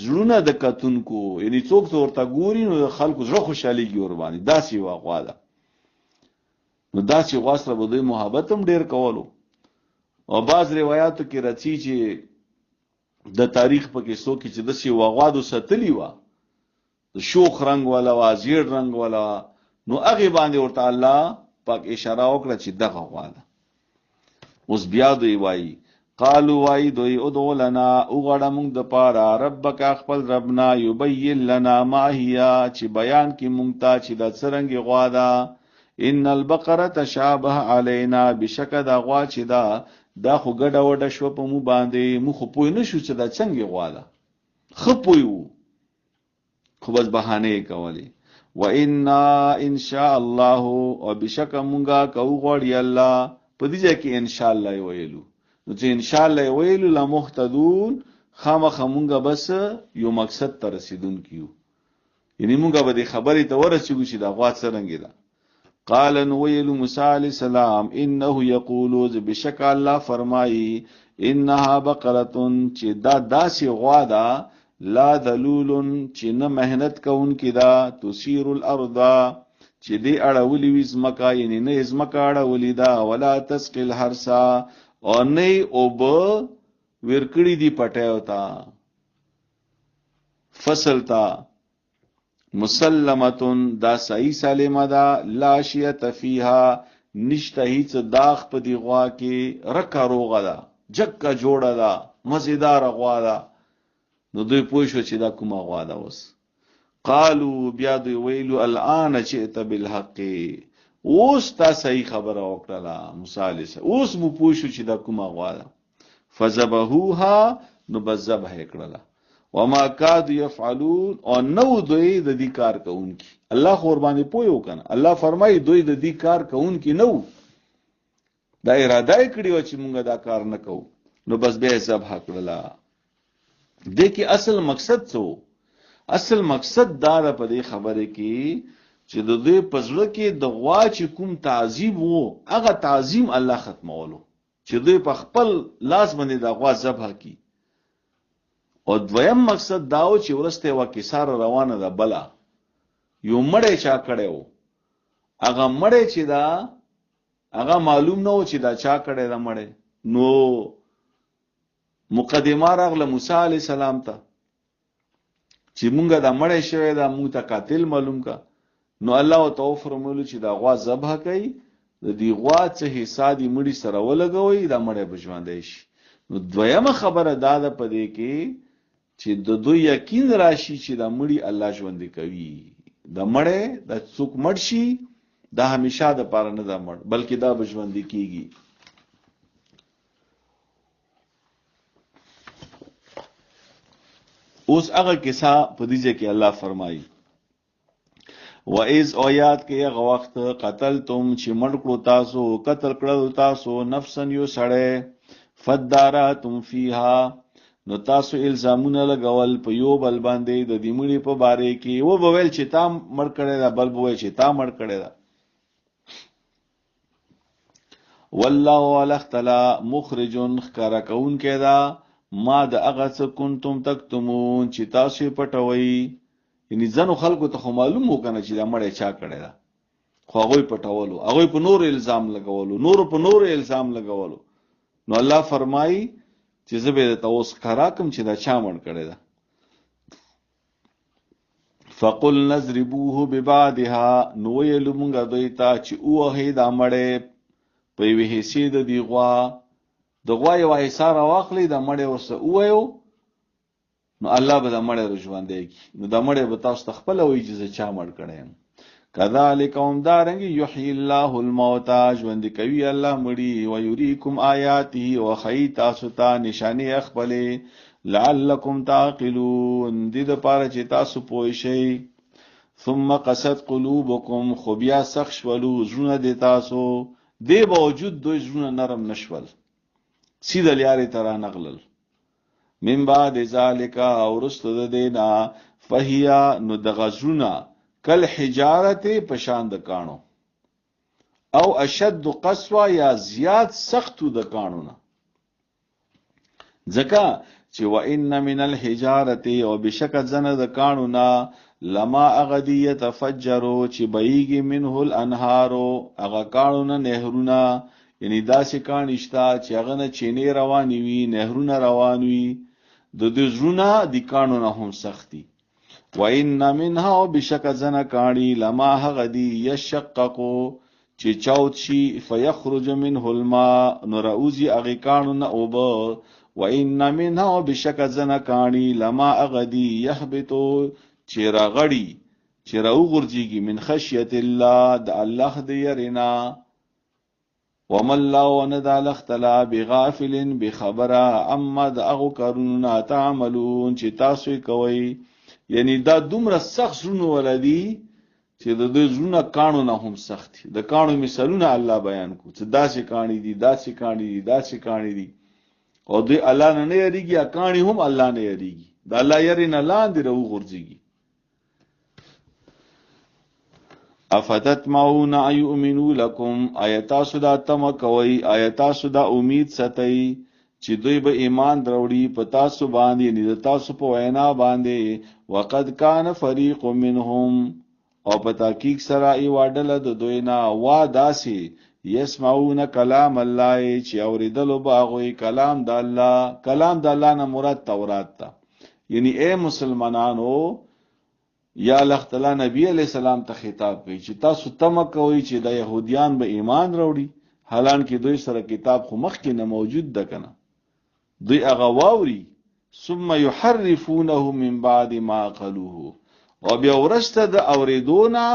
زړونه د کتونکو یعنی څوک ورته ګوري نو خلکو زړه خوشاليږي ور باندې داسې واغوا ده نو داسې غواسره به دوی محبت هم ډیر کولو او بعض روایتو کې راځي چې د تاریخ په کې څوک چې داسې واغوا د ستلی و د شوخ رنگ ولا وازیر رنگ ولا نو هغه باندې ورته الله پاک اشاره وکړه چې دغه غوا ده اوس بیا دوی وایي قالوا وای دوی ادعو لنا وغواړه موږ د پاره ربک خپل ربنا یبین لنا ما هي چې بیان کی موږ ته چې د څرنګي غوا ده ان البقره تشابه علينا بشک دا غوا چې دا خو ګډه وډه شو په مو باندې مو خو پوی نشو چې دا څنګه غوا ده خپویو خو بس بهانه کوي وإنا إن شاء الله وبشک مونږه کو غوړی الله په دې ځکه ان شاء الله ویلو نو چې ان شاء الله ویلو لا مختدون خامخ مونږه بس یو مقصد ته رسیدون کیو یعنی مونږه به خبرې ته ورسېږو چې دا غوا څنګه ده قال نو ویلو موسی علیہ السلام انه یقول بشک الله فرمایي انها بقره چې دا داسې غوا ده لا ذلول چې نه مهنت کوون کی دا تسیر الارض چې دې اړولې وي زمکا یعنی نه زمکا اړولې دا ولا تسقي الحرسا او نه اوب ورکړې دی پټیو تا فصل تا مسلمتن دا صحیح سالمه دا لاشیت فیها نشته هیڅ داغ په دی غوا کې رکا روغه دا جکا جوړه دا مزیدار غوا دا نو دوی پوه شو چې دا کومه غوا ده اوس قالو بیا دوی ویلو الان جئت بالحق اوس تا صحیح خبره وکړه موسی علیہ السلام اوس مو پوه شو چې دا کومه غوا ده فذبحوها نو بذبح کړه وما کاد یفعلون، او نو دوی د دې کار کوونکی. الله خو ور باندې پوی وکنه. الله فرمایي دوی د دې کار کوونکی نو، دا اراده یې کړی و چې مونږ دا کار نه کوو، نو بس به ذبح کړله. دې کې اصل مقصد څه؟ اصل مقصد دا ده په دې خبره کې چې د دې پزړه کې د غوا چې کوم تعظیم وو، هغه تعظیم الله ختمولو، چې دوی په خپل لاس باندې د غوا ذبح کی. او دویم مقصد داو چې ورسته وا کیسار روانه ده بلا یو مړی چا کړو، هغه مړی چې دا هغه معلوم نه و چې دا چا کړی دا مړی. نو مقدمه راغله موسی علی السلام ته چې مونږه دا مړی شوی دا مونږ ته قاتل معلوم کا. نو الله تعالی فرمایلو چې دا غوا ذبح کړي، د دې غوا څه حصہ دی مړی سره ولګوي، دا مړی بجواندې شي. نو دویمه خبره دا ده په دې کې چې د دوی یقین راشي چې دا مړی الله ژوند کوي. دا مړی دا څوک مړ شي دا همیشه د پاره نه دا مړ، بلکې دا بجواندې کیږي. اوس هغه کیسه په دې کې الله فرمایي وَإِذْ او یاد کې هغه وخت قتلتم چې مړ کړو تاسو، قتل کړو تاسو نفسن یو سړی، فداراتم فیها، نو تاسو الزامونه لګول په یو بل باندې د دې مړي په باره کې. و به ویل چې تا مړ کړی دا، بل به ویل چې تا مړ کړی دا. والله الاختلا مخرجون ښکارا کوونکی دا ما د هغه څه کنتم تکتمون چې تاسو پټوئ. یعنی ځنو خلکو ته خو معلوم وکنه چې دا مړی چا کړی دا، خو هغوی پټولو، هغوی په نور الزام لګولو، نور په نور الزام لګولو. نو الله فرمایي چې زه به درته اوس ښکارا کړم چې دا چا مړ کړی دا. فقلنا اضربوه ببعضها، نو ویلو مونږ دوی ته چې ووهئ دا مړی په یوې حصې د دې غوا. د غوا یوه حصه راواخلئ، دا مړی ورسره ووایو، نو الله به دا مړی راژوندی کړي. نو دا مړی به تاسو ته خپله وایي چې زه چا مړ کړی یم. کذالک همدارنګې یحیی الله الموتی، ژوندي کوي الله مړي، ویریکم آیاته، وښیي تاسو ته نشانې خپلې، لعلکم تعقلون، دې دپاره چې تاسو پوه شئ. ثم قست قلوبکم، خو بیا سخت شولو زړونه د تاسو، دې باوجود دوی زړونه نرم نشول، سیده لارې ته رانغلل. من بعد ذالک، وروسته د دې نه، فهیا، نو دغه زړونه کل حجارت پشان د کانو، او اشد قسوه، یا زیاد سختو د کانو نه. ځکه چې وان من الحجارت، او بشک زنه د کانو نه، لما اغدی یتفجرو، چې بهیږي منه الانهارو، هغه کانو نه نهرونه. یعنی داسې کان شته چې هغه نه چینې روانې وي، نهرونه روان وي. د دې زړونه د کانو نه هم سختی. وَإِنَّ مِنْهَا، بشک زنه کانی، لما هغدی یشققو، چې چاوت شي، فیخرج منه الماء، نو راوزی هغې کانو نه اوبه. وَإِنَّ مِنْهَا، بشک زنه کانی، لما هغدی یهبطو، چې راغړي، چې راوغورځېږي، من خشیت الله، د الله د یرینا. وما الله وندا لختلا بغافل بخبره، اما د هغو کارونو نه تعملون چې تاسو کوئ. یعنی دا دومره سخت زړونه ولدي چې د دوی زړونه کانو نه هم سخت دي. د کانو مثالونه الله بیان کو چې داسې کاڼي دي، داسې کاڼي دي، داسې کاڼي دي، او دوی الله نه نه یریږي، کاڼي هم الله نه یریږي، د الله یری نه لاندې راوغورځېږي. افتطمعون ان یؤمنوا لکم، آیتاسو دا تمه کوئ، آیتاسو دا امید ستئ چې دوی به ایمان دروړي په تاسو باندې، یعنی د تاسو په وینا باندې. وقد کان فریق منهم، او په تحقیق سره یوه ډله د دوی نه، وا داسې، یسمعون کلام الله، چې اورېدلو به هغوی کلام د الله. کلام د الله نه مراد تورات ته. یعنی اے مسلمانانو، یا الله تعالی نبی علیہ السلام ته خطاب کوي چې تاسو تمه کوئ چې د یهودیان به ایمان راوړي، حالانکه دوی سره کتاب خو مخکې نه موجود ده کنه. دوی هغه واوري، ثم یحرفونه من بعد ما عقلوه، او بیا ورسته د اورېدو نه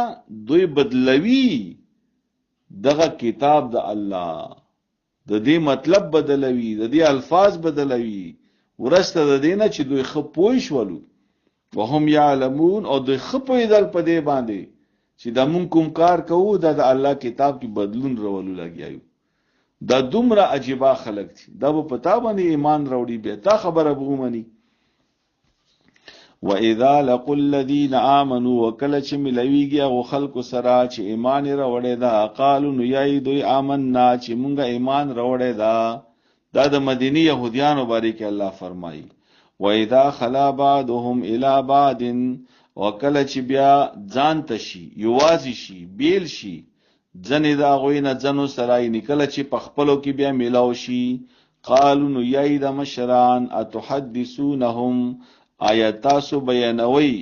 دوی بدلوي دغه کتاب د الله، د دې مطلب بدلوي، د دې الفاظ بدلوي. ورسته د دینه چې دوی خپوي شولو وهم یعلمون او دوی خپویدل په دې باندې چې د مونږ کوم کار کوو د الله کتاب کې بدلون راولو لګیایو دا دومره عجیبه خلق دي دا په پتا باندې ایمان راوړي به تا خبره بومني واذا لقوا الذين امنوا وكل چې ملويږي او خلق سره چې ایمان راوړي دا قالو نو یای دوی آمنا چې مونږه ایمان راوړي دا د مدینی يهوديانو باندې کې الله فرمایي واذا خلا بعضهم الى بعض وکل چې بیا ځان تشي یوازي شي بیل شي ځنې دا غوینه ځنو سرای نکله چې په خپلو کې بیا میلاو شي قالو نو یای د مشران اتحدثونهم آیاتاسو بیانوي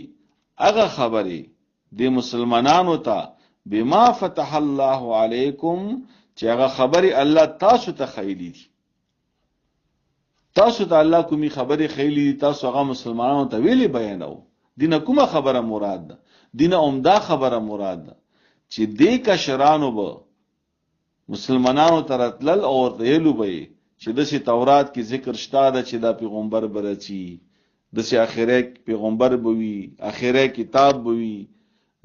هغه خبرې د مسلمانانو ته بما فتح الله علیکم چې هغه خبرې الله تاسو ته خیلی دي تاسو ته الله کومي خبرې خیلی دي تاسو هغه مسلمانانو ته ویلي بیانو دینه کومه خبره مراد ده دینه عمده خبره مراد ده چې دې کشرانو به مسلمانانو ترتلل او ویلو به چې د سي تورات کې ذکر شته ده چې دا پیغمبر برچی د سي اخره پیغمبر بوي اخره کتاب بوي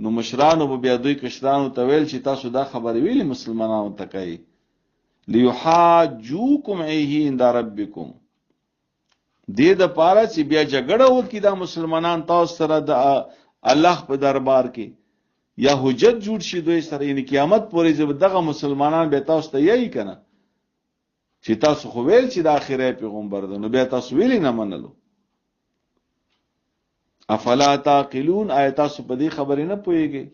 نو مشرانو به بیا دوی کشرانو ته ویل چې تاسو دا خبره ویلي مسلمانانو ته کوي ليحاجوکم علیه عند ربکم دې د پاره چې بیا جګړه وکړي دا مسلمانان تاسو سره د الله په دربار کې یا حجت جوړ شي دوی سره یعنی قیامت پورې دغه مسلمانان به تاسو ته یې کنه چې تاسو خو ویل چې د اخره پیغمبر ده نو بیا تاسو ویلی نه منلو افلا تعقلون آیات تاسو په دې خبرې نه پوهیږئ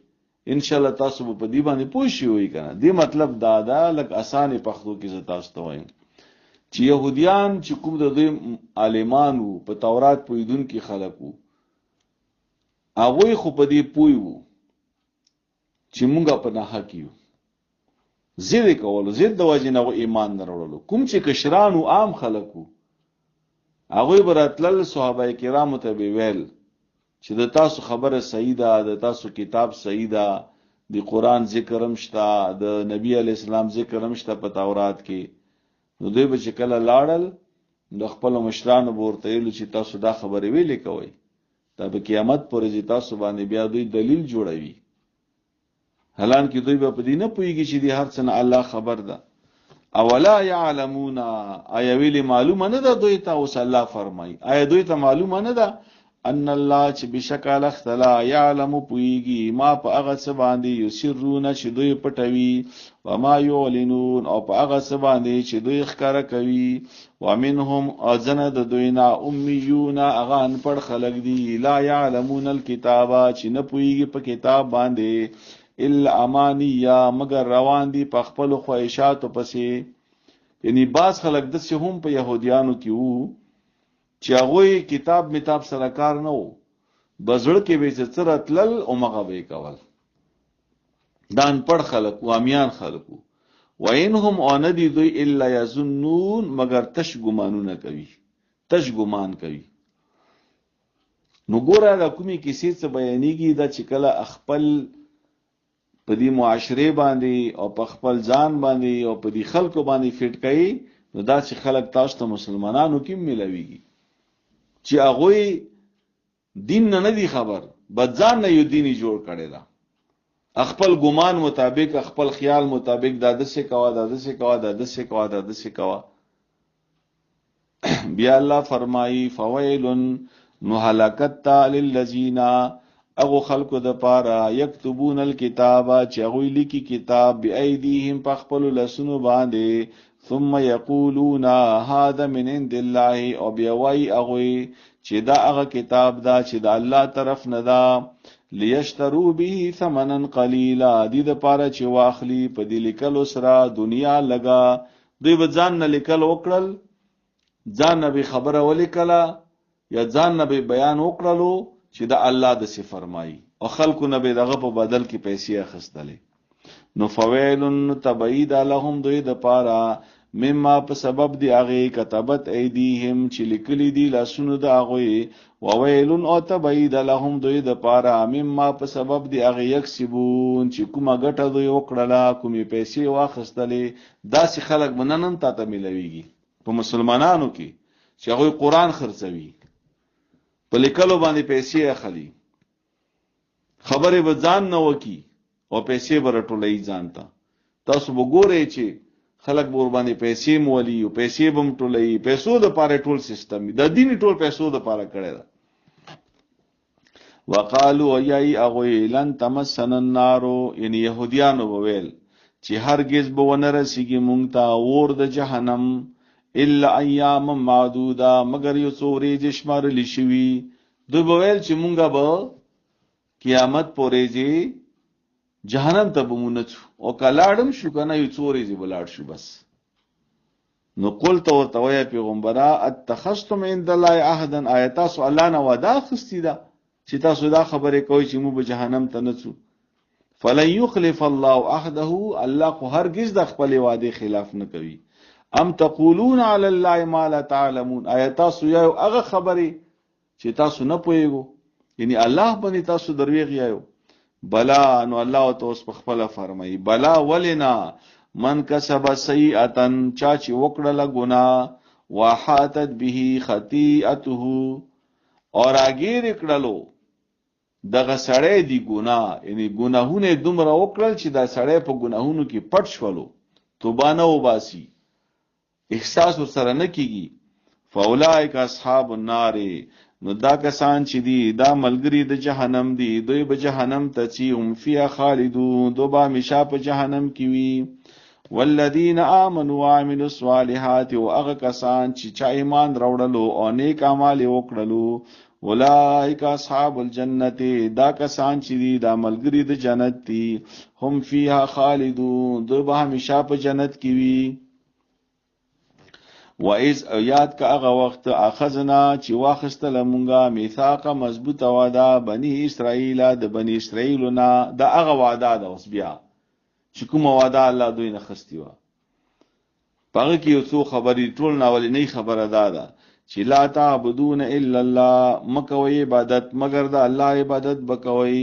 ان شاء الله تاسو په دې باندې پوه شئ وای کنه دې مطلب دا لکه اسانه پښتو کې ز تاسو ته وایم چې يهوديان چې کوم د دوی عالمانو په تورات پویدون کې خلقو هغه خو په دې پویو چې مونږه په نه حقیو زید کولو زید د واجب نه ایمان نه وروړو کوم چې کشرانو عام خلقو هغه براتل صحابه کرامو ته ویل چې د تاسو خبره صحیح ده د تاسو کتاب صحیح ده د قران ذکر هم شته د نبی علی السلام ذکر هم شته په تورات کې نو دوی به چې کله لاړل د خپل مشرانو ورته ویل چې تاسو دا خبره ویلې کوي دا به قیامت پورې تاسو باندې بیا دوی دلیل جوړوي حالان کې دوی به په دې نه پوهیږي چې دی هر څه نه الله خبر ده اولا يعلمون آیا ویلي معلومه نه ده دوی ته اوس الله فرمایي آیا دوی ته معلومه نه ده ان الله چې بشکل اختلا يعلم پویږي ما په هغه څه باندې یسرون چې دوی پټوي و ما يعلنون او په هغه څه باندې چې دوی ښکارا کوي ومنهم اذن د دوینا امیون هغه ان پړ خلق دي لا يعلمون الكتاب چې نه پویږي په کتاب باندې الا امانیه مگر روان دي په خپل خواهشاتو پسې یعنی باز خلق د څه هم په يهوديانو کې وو چې هغه کتاب میتاب سره کار نه وو بزړ کې به څرتلل او مغه به کول دان پړ خلق او امیان خلق وینهم ان دي دوی الا یظنون مگر تش ګمانونه کوي تش ګمان کوي نو ګوره دا کومي کیسې څه بیانېږي دا چې کله خپل په دې معاشره باندې او په خپل ځان باندې او په دې خلکو باندې فټ کوي نو دا چې خلک تاسو ته مسلمانانو کې ملويږي چې هغه دین نه دی خبر بدځان نه یو دیني جوړ کړي دا خپل ګمان مطابق خپل خیال مطابق دا د څه کوا دا د څه کوا دا د څه کوا دا د څه کوا بیا الله فرمایي فویل نو هلاکت للذین اغه خلق د پاره یكتبون الكتاب چې هغه لیکي کتاب بأيديهم پخپل لسنو باندې ثم يقولون هذا من عند الله او بیا وای هغه چې دا هغه کتاب دا چې د الله طرف نه دا ليشتروا به ثمنا قليلا دې د پاره چې واخلي په دې لیکلو سره دنیا لگا دوی به ځان نه لیکل وکړل ځان نه به خبره ولیکلا یا ځان نه به بیان وکړلو چې دا الله د سی فرمایي او خلکو نه به دغه په بدل کې پیسې اخستلې نو فویل تبعید لهم دوی د پاره مما په سبب دی هغه کتابت ایدیهم چې لیکلي دي لاسونو د هغه وویل او تبعید لهم دوی د پاره مما په سبب دی هغه یکسبون چې کومه ګټه دوی وکړه کومې پیسې واخستلې داسې خلک مننن ته ملويږي په مسلمانانو کې چې هغه قرآن خرڅوي، په لیکلو باندې پیسې اخلي، خبرې به ځان نه وکي او پیسې به راټولوي ځان ته. تاسو به ګورئ چې خلک به ورباندې پیسې مولي او پیسې به هم ټولوي، پیسو دپاره ټول سیستم د دین ټول پیسو دپاره کړی ده. وقالو ایای اغوی لن تمسن النارو، یعنی یهودیانو به ویل چې هرگز به ونه رسیږي مونږ ته اور د جهنم الا ایام معدوده، مگر یو څو ورځې شمارلې شوي. دوی به ویل چې مونږ به قیامت پورې جهنم ته به مونږ نه ځو، او که لاړم شو که نه یو څو ورځې به لاړ شو بس. نو قلت ورته وایه پیغمبره اتخذتم عند الله عهدا، آیا تاسو الله نه وعده اخیستې ده چې تاسو دا خبرې کوئ چې موږ به جهنم ته نه ځو؟ فلن یخلف الله عهده، الله خو هرگز د خپلې وعدې خلاف نه کوي. ام تقولون علی الله ما لا تعلمون، آیا تاسو یو هغه خبرې چې تاسو نه پوهیږئ، یعنی الله باندې تاسو درویغ یایو؟ بلا، نو الله ته اوس په خپله فرمایي بلا ولنا من کسب سیئتا، چا چې وکړله ګناه، واحاتت به خطیئته، اور اگیر کړلو دغه سړی دی ګناه، یعنی ګناهونه دومره وکړل چې دا سړی په ګناهونو کې پټ شولو، توبه نه وباسي، احساس ورسره نه کیږي. فاولئک اصحاب النار، نو دا کسان چې دي دا ملګری د جهنم دي، دوی به جهنم ته ځي، هم فیها خالدون، دوی به همیشه په جهنم کې وي. والذین آمنوا وعملوا الصالحات، او هغه کسان چې چا ایمان راوړلو او نیک اعمال وکړلو، اولئک اصحاب الجنت، دا کسان چې دي دا ملګری د جنت دي، هم فیها خالدون، دوی به همیشه په جنت کې وي. وَإِذْ یاد کا هغه وخت اخذنا چې واخستل مونږه میثاق مضبوطه وعده بنی اسرائیل، د بنی اسرائیلونه، دا هغه وعده ده اوس بیا چې کومه وعده الله دوی نه خستی و. پهغه کې یو څو خبرې، ټول ناولنۍ خبره دا ده چې لا تعبدون الا الله، مکوئ عبادت مگر د الله عبادت بکوئ.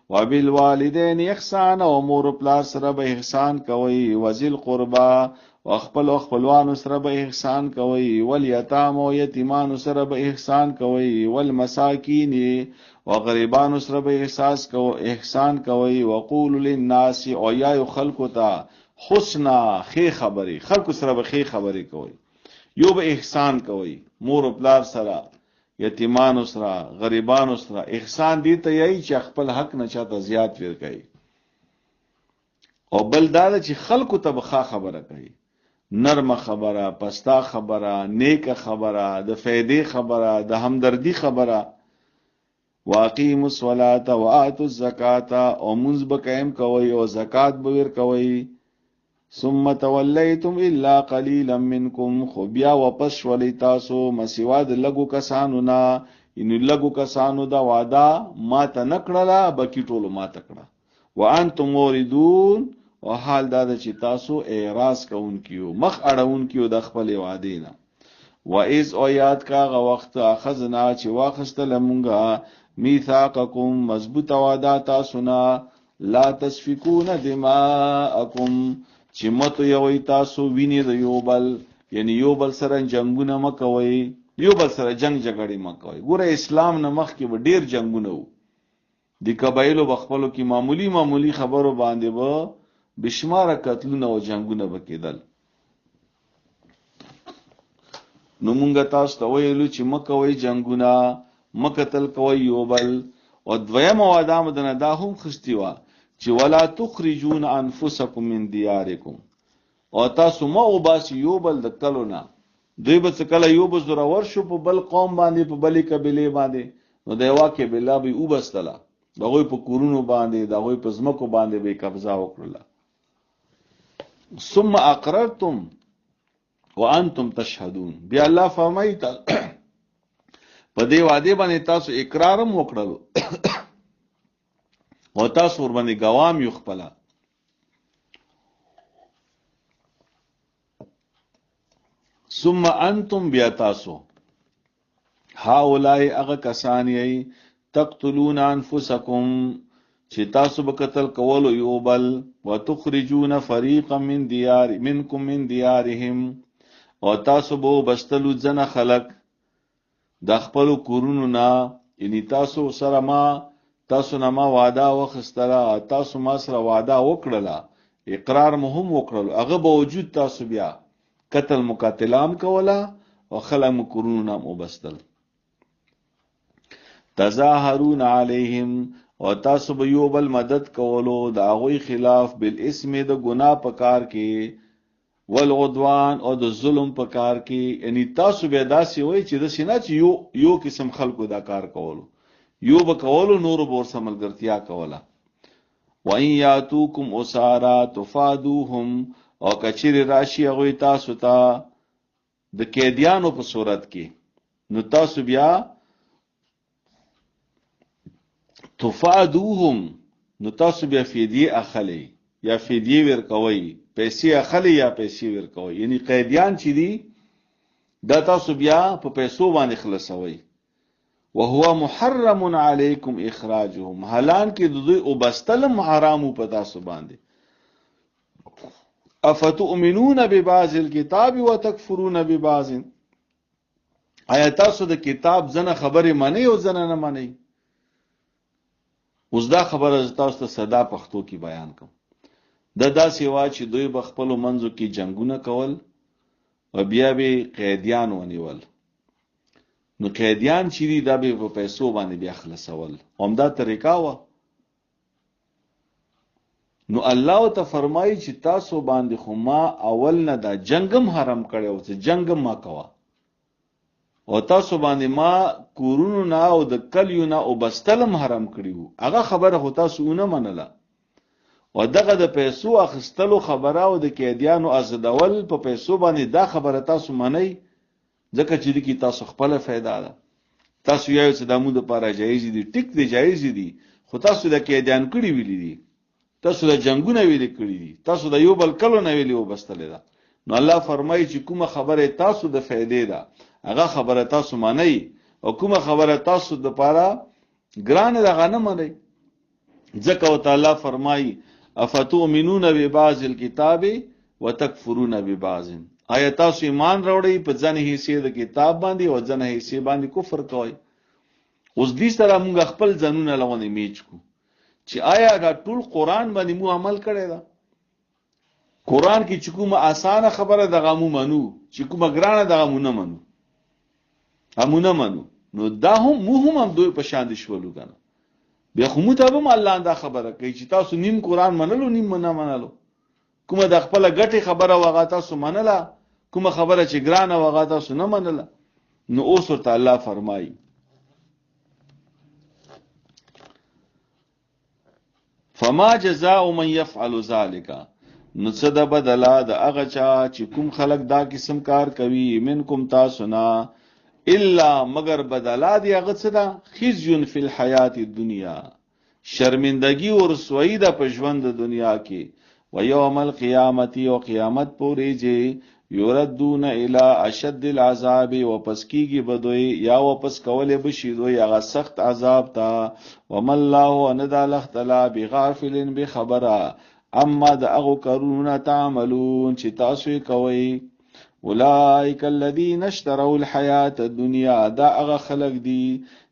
وبالوالدین احسان، او مور و پلار سره به احسان کوئ. وذل قربا، او خپلوانو سره به احسان کوئ. والیتام، او یتیمانو سره به احسان کوئ. والمساکین، او غریبانو سره به احسان کوئ. وقولوا للناس، او یایو خلقو ته حسنا، خې خبرې، خلقو سره به خې خبرې کوئ. یو به احسان کوئ، مور و پلار سره، یتیمانو سره، غریبانو سره. احسان دی ته یی چې خپل حق نه چاته زیات ورکړي، او بل دا چې خلقو ته به ښه خبره کوي، نرمه خبره، پستا خبره، نیکه خبره، د فائدې خبره، د همدردی خبره. واقیموا الصلاة وآتوا الزکاة، او منځ به قائم کوئ او زکات به ورکوئ. ثم تولیتم الا قلیلا منکم، خو بیا واپس شولئ تاسو مسوا د لږو کسانو نه، یعنی لږو کسانو دا وعده ماته نه کړله، بلکې ټولو ماته کړه. وانتم موردون، او حال دا ده چې تاسو اعراض کوونکیو، مخ اړوونکیو د خپلې وعدې نه. وإذ، او یاد کا هغه وخت اخذنا چې واخیستله مونږه میثاقکم، مضبوطه وعده تاسو نه، لا تسفکون دماءکم، چې متو یوئ تاسو وینې د یو بل، یعنی یو بل سره جنگونه مه کوئ، یو بل سره جنگ جګړې مه کوئ. ګوره اسلام نه مخکې به ډیر جنگونه وو، د قبایلو به خپلو کې معمولی خبرو باندې به بشماره قتلونه او جنگونه به کېدل. نو مونږ تاسو ته ویلو چې مه کوئ جنگونه، مه قتل کوئ یو بل. او دویمه وعده مو دنه دا هم خستې وه چې ولا تخرجون انفسکم من دیارکم، او تاسو مه وباسئ یو بل د کلو نه. دوی به څه کله یو به زورور شو په بل قوم باندې، په بلې قبیلې باندې، نو د یوه قبیله به یې وبستله، د هغوی په کورونو باندې، د هغوی په ځمکو باندې به یې قبضه وکړله. ثم اقررتم وانتم تشهدون، بیا الله فرمایي په دې وعدې باندې تاسو اقرار هم وکړلو او تاسو ورباندې ګوام یو خپله. ثم انتم، بیا تاسو هؤلاء هغه کسان یې تقتلون انفسکم، چې تاسو به قتل کولو یو بل. وتخرجون فریقا منکم من دیارهم، او تاسو به بستلو ځنه خلق د خپل کورونو نه، یعنی تاسو سره ما وعده وخستله، تاسو ما سره وعده وکړله، اقرار مو هم وکړل، هغه باوجود تاسو بیا قتل مقاتلام کوله او خلک مو کورونو نه وبستل. تظاهرون علیهم، او تاسو به یو بل مدد کولو د هغوی خلاف، بالاسم د ګناه په کار کې، والعدوان او د ظلم په کار کې. یعنی تاسو بیا داسې وای چې د سینا چې یو قسم خلکو دا کار کولو، یو به کولو، نورو به ورسره ملګرتیا کوله. وَإِن يَأْتُوكُمْ أُسَارَىٰ تُفَادُوهُمْ، او کچری راشي هغوی تاسو ته د قیدیانو په صورت کې، نو تاسو بیا تفادوهم، نو تاسو بیا فدیه اخلي یا فدیه ورکوي، پیسې اخلي یا پیسې ورکوي. یعنی قیدیان چې دي دا تاسو بیا په پیسو باندې خلاصوي. وهو محرم علیکم اخراجهم، حالان کې د دوی وبستلم حرامو په تاسو باندې. افتؤمنون ببعض الكتاب وتکفرون ببعض، آیا تاسو د کتاب زنه خبره مانی او زنه نه مانی؟ اوس دا خبره تاسو ته صدا پښتو کې بیان کوم. دا داسې وا چې دوی به خپل منځو کې جنگونه کول او بیا به قیدیان ونیول. نو قیدیان چې دي دا به په پیسو باندې بیا خلاصول، همدا طریقه وا. نو الله ته فرمایي چې تاسو باندې خو ما اول نه دا جنگم حرام کړو، چې جنگم ما کوا، او تاسو باندې ما کورونو نه او د کلیو نه او بستلم حرام کړیو. هغه خبره هو تاسو نه منله، او دغه د پیسو اخستلو خبره او د قیدیانو ازدول په پیسو باندې دا خبره تاسو منئ، ځکه چې د کی تاسو خپل فائدہ ده. تاسو یو څه د مو د لپاره جایز دي، ټیک دی جایز دي، خو تاسو د قیدیان کړی ویلي دي، تاسو د جنگونه ویلي کړی دي، تاسو د یو بل کلو نه ویلي وبستلې ده. نو الله فرمایي چې کومه خبره تاسو د فائدې ده هغه خبره تاسو مانی، او کومه خبره تاسو د لپاره ګران ده هغه نه مانی. ځکه او تعالی فرمایي افتؤمنون ببعض الكتاب وتکفرون ببعض، آیا تاسو ایمان راوړئ په ځنه حصے د کتاب باندې او ځنه حصے باندې کفر کوئ. اوس دې سره موږ خپل ځنونه لونه میچ کو چې آیا دا ټول قران باندې مو عمل کړی دا؟ قران کې چې کومه اسانه خبره دغه مو منو، چې کومه ګرانه دغه مو نه منو، همونه منو. نو دا هم دوی په شان دي شولو کنه. بیا خو متابم الله دا خبره کوي چې تاسو نیم قران منلو نیم نه منلو، کومه د خپل غټي خبره وغا تاسو منله، کومه خبره چې ګرانه وغا تاسو نه منله. نو اوس ورته الله فرمایي فما جزاء من يفعل ذلك، نو څه د بدلا د هغه چا چې کوم خلق دا قسم کار کوي، منکم تاسو نه، الا مگر بدلا دی هغه څه ده، خزي فی الحیات الدنیا، شرمندگی او رسوایی ده په ژوند د دنیا کې، و یوم القیامت او قیامت پورې چې یردون الی اشد العذاب، واپس کیږي بدوی یا واپس کولې بشي دوی هغه سخت عذاب ته. وم الله ان ذا تعالی بغافل بخبره اما د هغه کارونه تعملون چې تاسو کوي. اولئک الذین اشتروا الحیات الدنیا، دا هغه خلق دي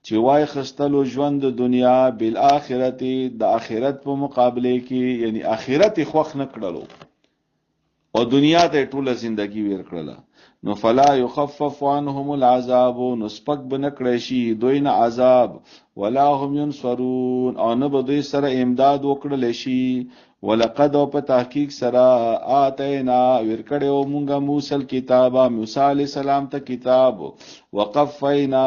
چې وای خستلو ژوند د دنیا بالآخرت، د آخرت په مقابله کې، یعنی آخرت خوښ نه کړلو او دنیا ته ټوله زندگی ور کړله. نو فلا يخفف عنهم العذاب، نو سپک بنکړی شي دوی نه عذاب، ولا هم ينصرون، او نه به دوی سره امداد وکړل شي. ولقد او په تحقیق سره آتینا ورکړو مونږه موسی کتابه، موسی علی السلام ته کتاب، وقفینا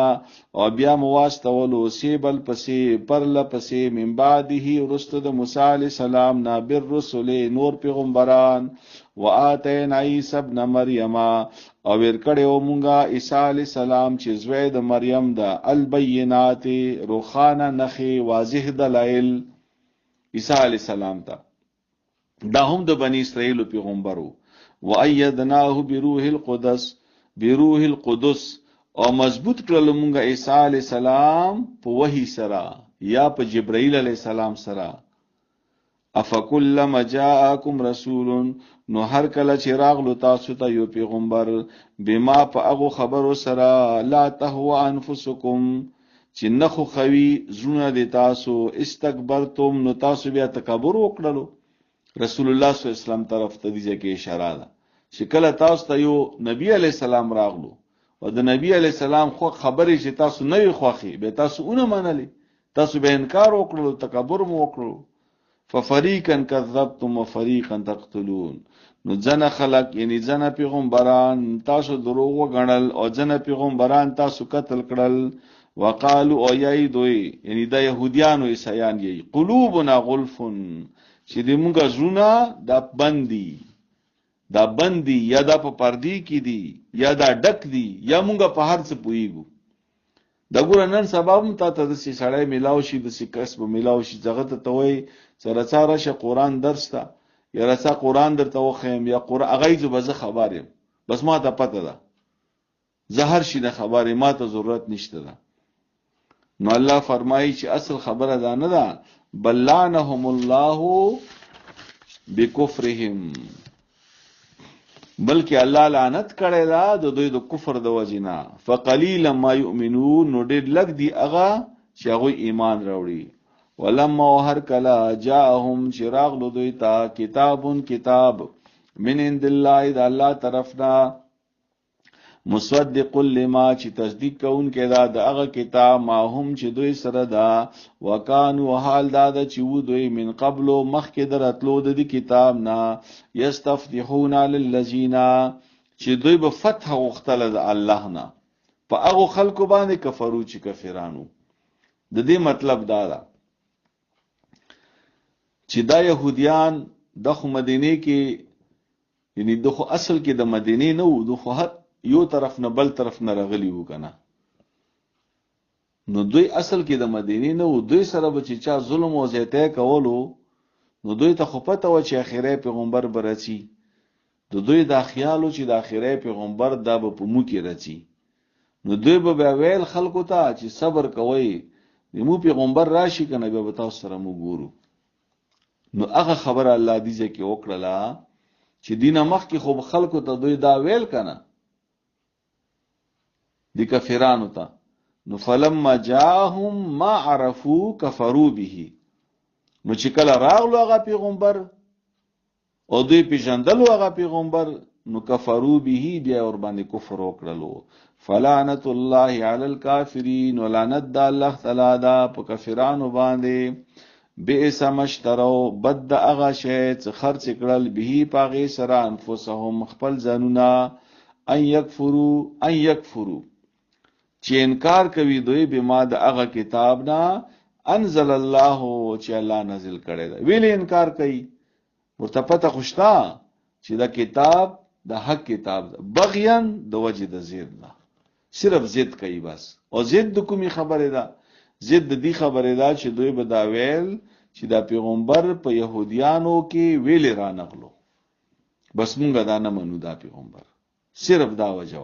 او بیا مواستولو سیبل پسې پرله پسې من بعده ورسته د موسی علی السلام نه بالرسل نور پیغمبران، وآتینا عیسی ابن مریم او ورکړو مونږه عیسی علی السلام چې زوی د مریم د البینات روخانه نخي واضح دلایل عیسی علی السلام ته، دا هم د بنی اسرائیل پیغمبرو. وایدناه بروح القدس، بروح القدس او مضبوط کړل مونږه عیسی علی السلام په وحی سره یا په جبرائیل علی السلام سره. افکلما جاءکم رسول، نو هر کله چې راغلو تاسو ته یو پیغمبر، بما په هغه خبرو سره لا تهوا انفسکم چې نخو خوي زونه د تاسو، استکبرتم نو تاسو بیا تکبر وکړلو. رسول الله صلی الله علیه وسلم طرف ته دې کې اشاره ده چې کله تاسو ته یو نبی علی السلام راغلو او د نبی علی السلام خو خبرې چې تاسو نه وي خوښي به تاسو اونې منلې، تاسو به انکار وکړو، تکبر مو وکړو. ففریقا کذبتم وفریقا تقتلون، نو ځنه خلق یعنی ځنه پیغمبران تاسو دروغ وګڼل او ځنه پیغمبران تاسو قتل کړل. وقالو او یای دوی یعنی د يهوديانو عیسایان یی قلوبنا غلف، چې دې مونږه زړونه دا بندي یا دا په پردي کې دي یا دا ډک دي یا مونږه په هر څه پويګو. دا ګور نن سبب ته د سې سړی ملاو شي، د سې کسب ملاو شي، ځغه ته توي سره سره ش قرآن درس تا یا رسا قرآن درته وخیم یا قرآن اغایزو به زه خبرم، بس ما ته پته ده زهر شي د خبرې ما ته ضرورت نشته ده. نو الله فرمایي چې اصل خبره ده نه ده، بل لعنهم الله بکفرهم، بلکې الله لعنت کړی دا د دوی د کفر د وجینا. فقلیلا ما یؤمنون، نو ډېر لږ دي هغه چې هغوی ایمان راوړي. ولما هر کله جاءهم چراغ لو دوی تا کتاب من عند الله د الله طرفنا، مصدق لما چې تصدیق کون کې دا د هغه کتاب ما هم چې دوی سره دا، وکانو حال دا چې و دوی من قبل مخکې درتلو د دې کتاب نه، یستفتحون للذین چې دوی به فتح غوښتله د الله نه په هغه خلکو باندې کفرو چې کافرانو. د دې مطلب دا ده چې دا يهوديان د خو مدینه کې یعنی د خو اصل کې د مدینه نه وو، د خو یو طرف نه بل طرف نه راغلی وو کنه، نو دوی اصل کې د مدینه نه وو. دوی سره به چې چا ظلم او زیاته کولو نو دوی ته خو پته و چې اخیری پیغمبر برسي، د دوی دا خیالو چې د اخیری پیغمبر دا به په مو کې رسي، نو دوی به ویل خلکو ته چې صبر کوئ مو پیغمبر راشي کنه بیا به تاسو سره مو ګورو. نو هغه خبره الله دې ځکه وکړه چې دینه مخ کې خو خلکو ته دوی دا ویل کنه دي کافرانو ته. نو فلما جاءهم ما عرفوا كفروا به، نو چې کله راغلو هغه پیغمبر او دوی پیژندلو هغه پیغمبر نو کفروا به بیا ور باندې کفر وکړلو. فلعنت الله علی الکافرین، ولعنت د الله تعالی دا په کافرانو باندې. بئس مشترو، بد د هغه شی چې خرڅ کړل به پاغه سره انفسهم خپل ځانونه، ان یکفرو چې انکار کوي دوی به ما د هغه کتاب نه انزل الله چې الله نازل کړی دا، ویلې انکار کوي ورته پته خوشتا چې دا کتاب د حق کتاب ده، بغیان د وجه د زید نه صرف زید کوي بس. او زید د کومي خبره ده؟ زید د دې خبره ده چې دوی به دا ویل چې دا پیغمبر په يهوديانو کې ویل را نغلو، بس مونږه دا نه منو دا پیغمبر، صرف دا وجه.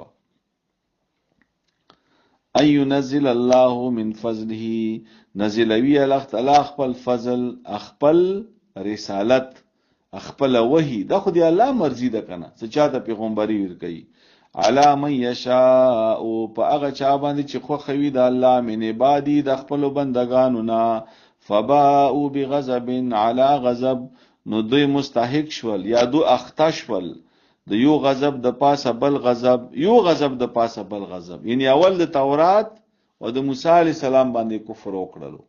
ان ينزل الله من فضله، نزلوی الله تعالی خپل فضل، خپل رسالت، خپل وحی، دا خو دی الله مرضی ده کنه څه چاته پیغمبري ور کوي. علی من یشاء، په هغه چا باندې چې خو خوي د الله من عبادی د خپل بندگانو نه. فباءوا بغضب علی غضب، نو دوی مستحق شول یا دو اخته شول د یو غضب د پاسه بل غضب، یو غضب د پاسه بل غضب، یعنی اول د تورات او د موسی علی السلام باندې کفر وکړلو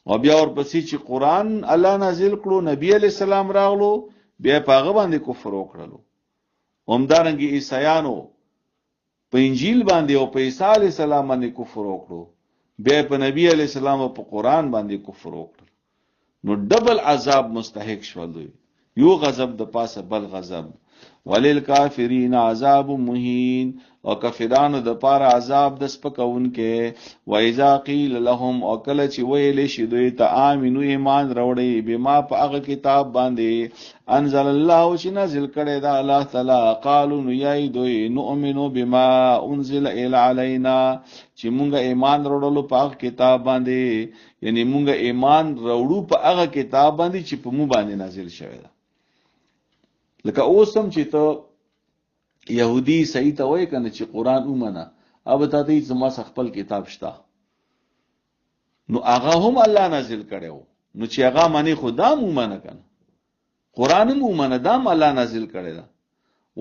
او بیا ورپسې چې قرآن الله نازل کړو نبی علی السلام راغلو بیا پاغه باندې کفر وکړلو. همدارنګه عیسایانو په انجیل باندې او په عیسی علی السلام باندې کفر وکړو، بیا په نبی علی السلام او په قرآن باندې کفر وکړل، نو ډبل عذاب مستحق شول دوی، یو غضب د پاسه بل غضب. وللکافرین عذاب مهین، او کافرانو د پاره عذاب د سپکونکې. و اذا قیل لهم، او کله چې ویل شي دوی ته آمنو ایمان راوړئ بما په هغه کتاب باندې انزل الله چې نازل کړی دا الله تعالی، قالو نو یای دوی نؤمنو بما انزل علینا، چې مونږه ایمان راوړلو په هغه کتاب باندې، یعنی مونږه ایمان راوړو په هغه کتاب باندې چې په مو باندې نازل شوی ده. لکه اوسم چې ته يهودي صحیح ته وای کنه چې قران ومنه، اب ته دې زما خپل کتاب شته، نو هغه هم الله نازل کړو، نو چې هغه معنی خدا ومنه کنه، قران هم ومنه، دا الله نازل کړی دا.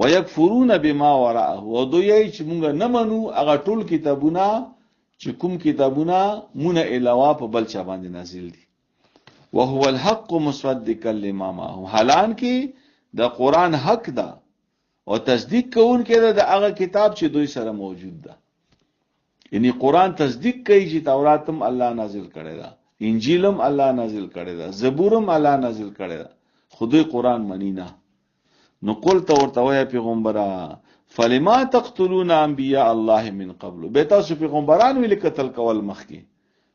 ويكفرون بما وراءه، او دوی چې مونږ نه منو هغه ټول کتابونه چې کوم کتابونه مونږ علاوه په بل چا باندې نازل دي. وهو الحق مصدقا لما معه، حالان کې دا قران حق ده او تصدیق کوون کې دا هغه کتاب چې دوی سره موجود ده. یعنی قران تصدیق کوي چې تورات هم الله نازل کړی ده، انجیل هم الله نازل کړی ده، زبور هم الله نازل کړی ده، خدای قران منی نه. نو قلت ورته وای پیغمبره فلما تقتلون انبیاء الله من قبل، به تاسو پیغمبران ویل قتل کول مخکي،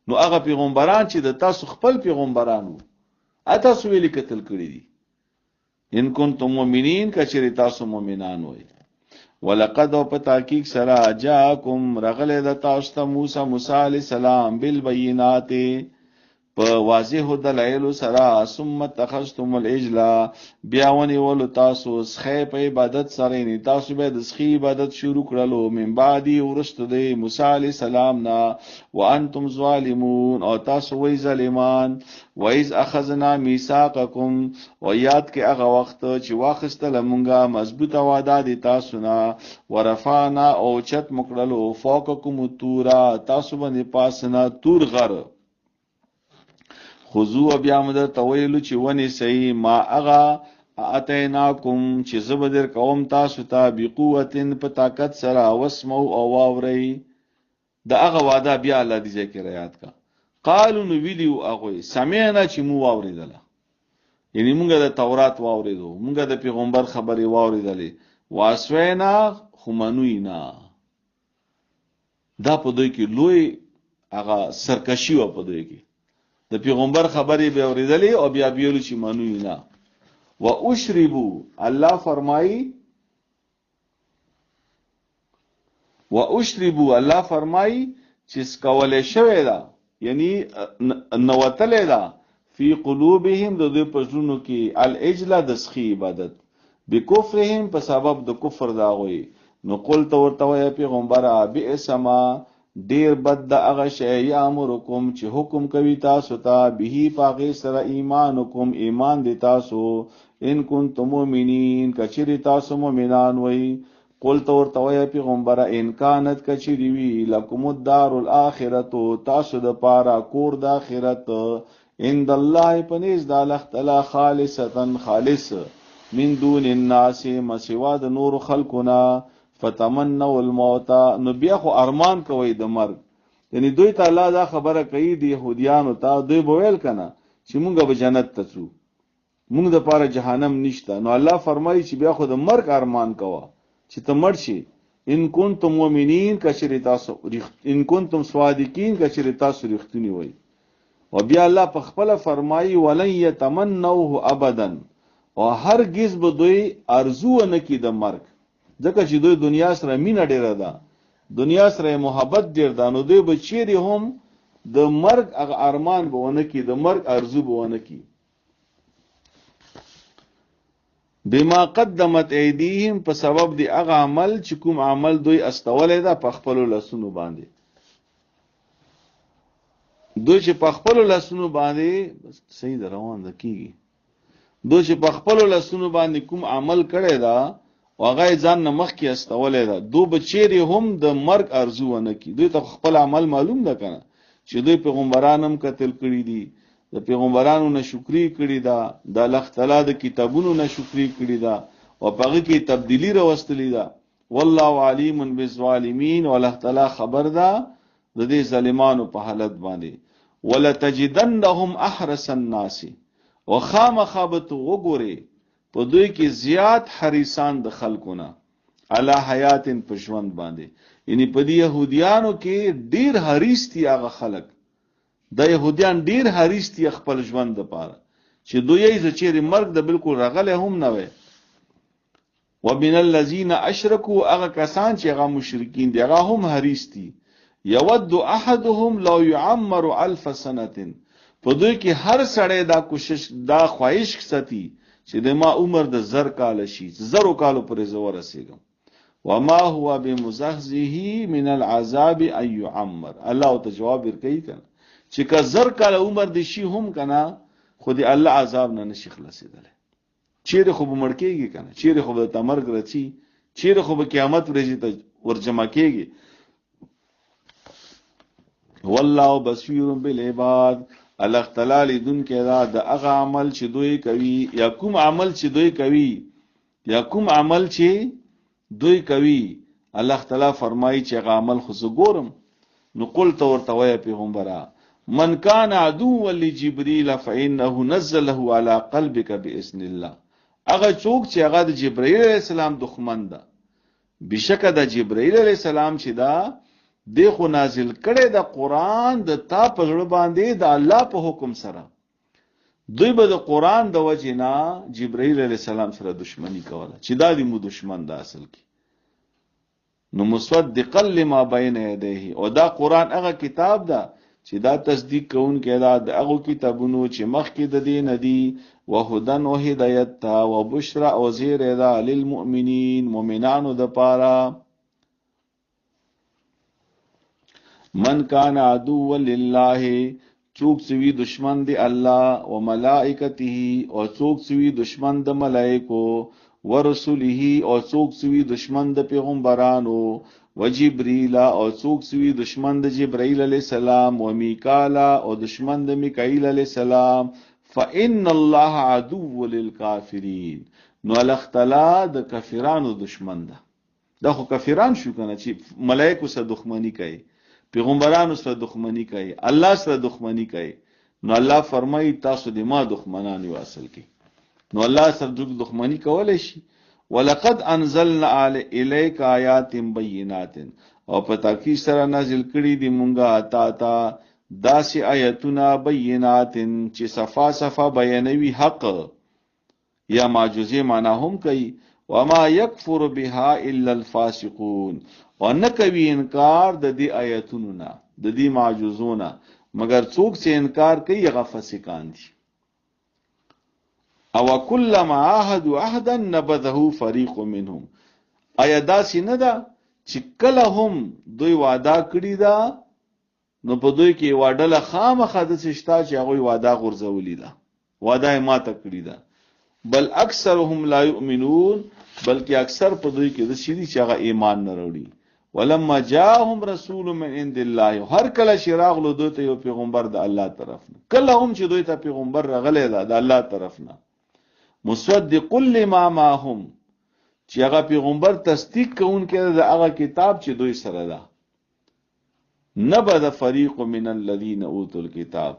نو هغه پیغمبران چې د تاسو خپل پیغمبرانو تاسو ویل قتل کړی دي. ان کنتم مؤمنین، کچری تاسو مؤمنان وای. ولقد په تحقیق سره جاءکم رغل د تاسو ته موسی علی السلام بالبينات، په واضح دلایل سره، ثم تخذتم العجل، بیا ونیول تاسو سخی په عبادت سره، نه تاسو به د سخی عبادت شروع کړلو من بعد ورست د موسی علی السلام نا، وانتم ظالمون، او تاسو وای ظالمان. وایز اخذنا میثاقکم، او یاد کې هغه وخت چې واخستل مونږه مضبوطه وعده دي تاسو نه، ورفعنا او چت مکړلو فوقکم الطور، تاسو باندې پاسنا تور غر. خذو بیا مدر تویلو چې ونی صحیح ما اغا اتیناکم چې زبدر قوم تاسو ته بقوتن په طاقت سره، واسمو او واوري. دا هغه وعده بیا الله دې ذکر یاد کا. قالو نو ویلیو هغه سمعنا چې مو واوریدله، یعنی مونږ د تورات واوریدو، مونږ د پیغمبر خبري واوریدلې، واسوینا خمنوینا. دا په دوی کې لوی هغه سرکشي و، په دوی کې د پیغمبر خبرې به اوریدلې او بیا بیلو چې منوي نه. و اشربو، الله فرمایي و اشربو، الله فرمایي چې سکولې شوی دا، یعنی نوتلې دا فی قلوبهم د دوی په زړونو کې العجل د سخی عبادت، بکفرهم په سبب د کفر دا غوي. نو قلت ورته وای پیغمبره بئس ما، ډیر بد د هغه شی یامرکم چې حکم کوي تاسو ته، به پاغه سره ایمانکم ایمان دی تاسو، ان کنتم مؤمنین کچری تاسو مؤمنان وای. قلت ورته وای پیغمبره ان کانت کچری وی لکم الدار الاخرته، تاسو د پاره کور د اخرت، عند الله پنیز د الله تعالی خالصتا خالص، من دون الناس مسوا د نور خلقنا، فتمنوا الموت، نو بیا خو ارمان کوي د مرګ. یعنی دوی ته الله دا خبره کوي د يهوديانو ته، دوی بویل کنه چې مونږ به جنت ته ځو، مونږ د پاره جهنم نشته. نو الله فرمایي چې بیا خو د مرګ ارمان کوه چې ته مړ شي. ان کنتم مؤمنین کشری تاسو، ان کنتم صادقین کشری تاسو رښتونی وای. او بیا الله په خپل فرمایي ولن یتمنوه ابدا، او هرگز به دوی ارزو نه کی د مرګ، ځکه چې دوی دنیا سره مینه ډیره ده، دنیا سره محبت ډیر ده، نو دوی به چیرې هم د مرګ هغه ارمان به ونه کی، د مرګ ارزو به ونه کی. بما قدمت ایدیهم، په سبب دی هغه عمل چې کوم عمل دوی استولې ده په خپل لاسونو باندې. دوی چې په خپل لاسونو باندې صحیح روان ده کیږي، دوی چې په خپل لاسونو باندې کوم عمل کړی ده هغه ځان نه مخ کې استولې ده، دو بچيري هم د مرګ ارزو ونه کی. دوی ته خپل عمل معلوم ده کنه چې دوی پیغمبران هم قتل کړی دي، د پیغمبرانو نه شکرې کړی ده، د الله تعالی د کتابونو نه شکرې کړی ده، او هغه کې تبدیلی راوستلی ده. والله علیم بالظالمین، والله تعالی خبر ده د دې ظالمانو په حالت باندې. ولتجدنهم احرس الناس، وخامخابت وګوري په دوی کې زیات حریصان د خلقونه علی حیات په ژوند باندې، یعنی په دې يهوديانو کې ډیر حریص دي هغه خلق، د يهوديان ډیر حریص دي خپل ژوند لپاره چې دوی یې چې مرګ د بالکل رغله هم نه وي. ومن الذين اشركوا هغه کسان چې هغه مشرکین دي هغه هم حریص دي. یود احدهم لو يعمر 1000 سنه، په دوی کې هر سړی دا کوشش دا خواهش ساتي چې د ما عمر د 1000 کال شي، 1000 کال پورې زه ورسېږم. وما هو بمزحزحه من العذاب ان يعمر، الله ته جواب ورکړي کنه چې که 1000 کال عمر دي شي هم کنه خو دې الله عذاب نه نشي خلاصېدل. چیرې خو به مړ کېږي کنه، چیرې خو به تمرګ رچی، چیرې خو به قیامت ورځي ته ورجمع کېږي. والله بصیر بالعباد، الله تعالی لیدون کې دا د هغه عمل چې دوی کوي، یا کوم عمل چې دوی کوي، یا کوم عمل چې دوی کوي. الله تعالی فرمایي چې هغه عمل خو زه ګورم. نو قلت ورته وایه پیغمبره من کان عدو لجبريل فانه نزله على قلبك باذن الله، هغه څوک چې هغه د جبرائیل علیه السلام دښمن ده، بشکه د جبرائیل علیه السلام چې دا دی خو نازل کړي د قرآن د تا په زړه باندې د الله په حکم سره. دوی به د قرآن د وجې نه جبرائیل علیه السلام سره دشمنی کوله چې دا دی مو دشمن ده اصل کې. نو مصدقا لما بین یدیه، او دا قرآن هغه کتاب ده چې دا تصدیق کوونکی دا د هغو کتابونو چې مخکې د دې نه دي. وهدن و هدایت تا و بشرا او زیری دا للمؤمنین، مؤمنانو د پاره. من کان عدو لله، څوک سوی دشمن دی الله، و ملائکته، او څوک سوی دشمن د ملائکو، ورسوله، او څوک سوی دشمن د پیغمبرانو، و جبريل، او څوک سوی دشمن د جبرائیل علیہ السلام، و میکالا، او دشمن د میکائیل علیہ السلام. فإن الله عدو للکافرین، نو الله تعالی د کافرانو دشمن ده. دا خو کافران شو کنه چې ملائکو سره دښمنی کوي، پیغمبرانو سره دښمنی کوي، الله سره دښمنی کوي. نو الله فرمایي تاسو د ما دښمنان یو اصل کې. نو الله سره دښمنی کولای شي. ولقد انزلنا الیک آیات بینات، او په تاکید سره نازل کړي دي مونږه تا داسې آیتونه بینات چې صفا صفا بیانوي حق، یا معجزه معنا هم کوي. وما یکفر بها الا الفاسقون، او نه کوي انکار د دې آیتونو نه، د دې معجزو نه، مگر څوک چې انکار کوي هغه فاسقان دي. او کلما عاهدوا عهدا نبذه فریق منهم، آیا داسې نه ده چې کله هم دوی وعده کړی ده نو په دوی کې وعده خامخا داسې شته چې هغوی وعده غورځولې ده، وعده یې ماته کړې ده. بل اکثرهم لا یؤمنون، بلکې اکثر په دوی کې داسې دي چې هغه ایمان نه راوړي. ولما جاءهم رسول من عند الله، هر کله چې راغلو دوی ته یو پیغمبر د الله طرف نه، کله هم چې دوی ته پیغمبر راغلی ده د الله طرف نه، مصدق لما معهم، چې هغه پیغمبر تصدیق کوونکی د هغه کتاب چې دوی سره ده. نبذ فریق من الذین اوتوا الکتاب،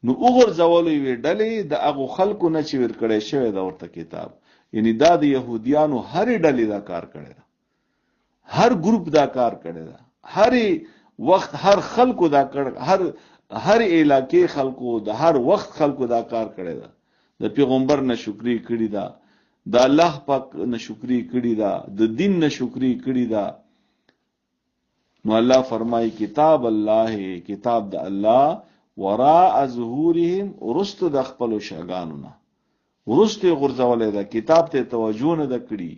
نو وګرځولې وی ډلې د هغه خلکو نه چې ورکړې شوی دا ورته کتاب. یعنی دا د يهوديانو هر ډلې دا کار کړی ده، هر ګروپ دا کار کړی ده، هر وخت هر خلکو دا کړ، هر علاقې خلکو د هر وخت خلکو دا کار کړی ده. د پیغمبر نشکری کړی ده، د الله پاک نشکری کړی ده، د دین نشکری کړی ده. نو الله فرمایي کتاب الله، کتاب د الله، وراء ظهورهم، ورست د خپل شاګانو نه، ورست غرزولې ده، کتاب ته توجه نه ده کړی،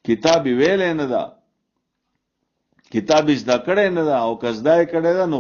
کتاب ویلې نه ده، کتاب زده کړی نه ده، او کزدای کړی ده نو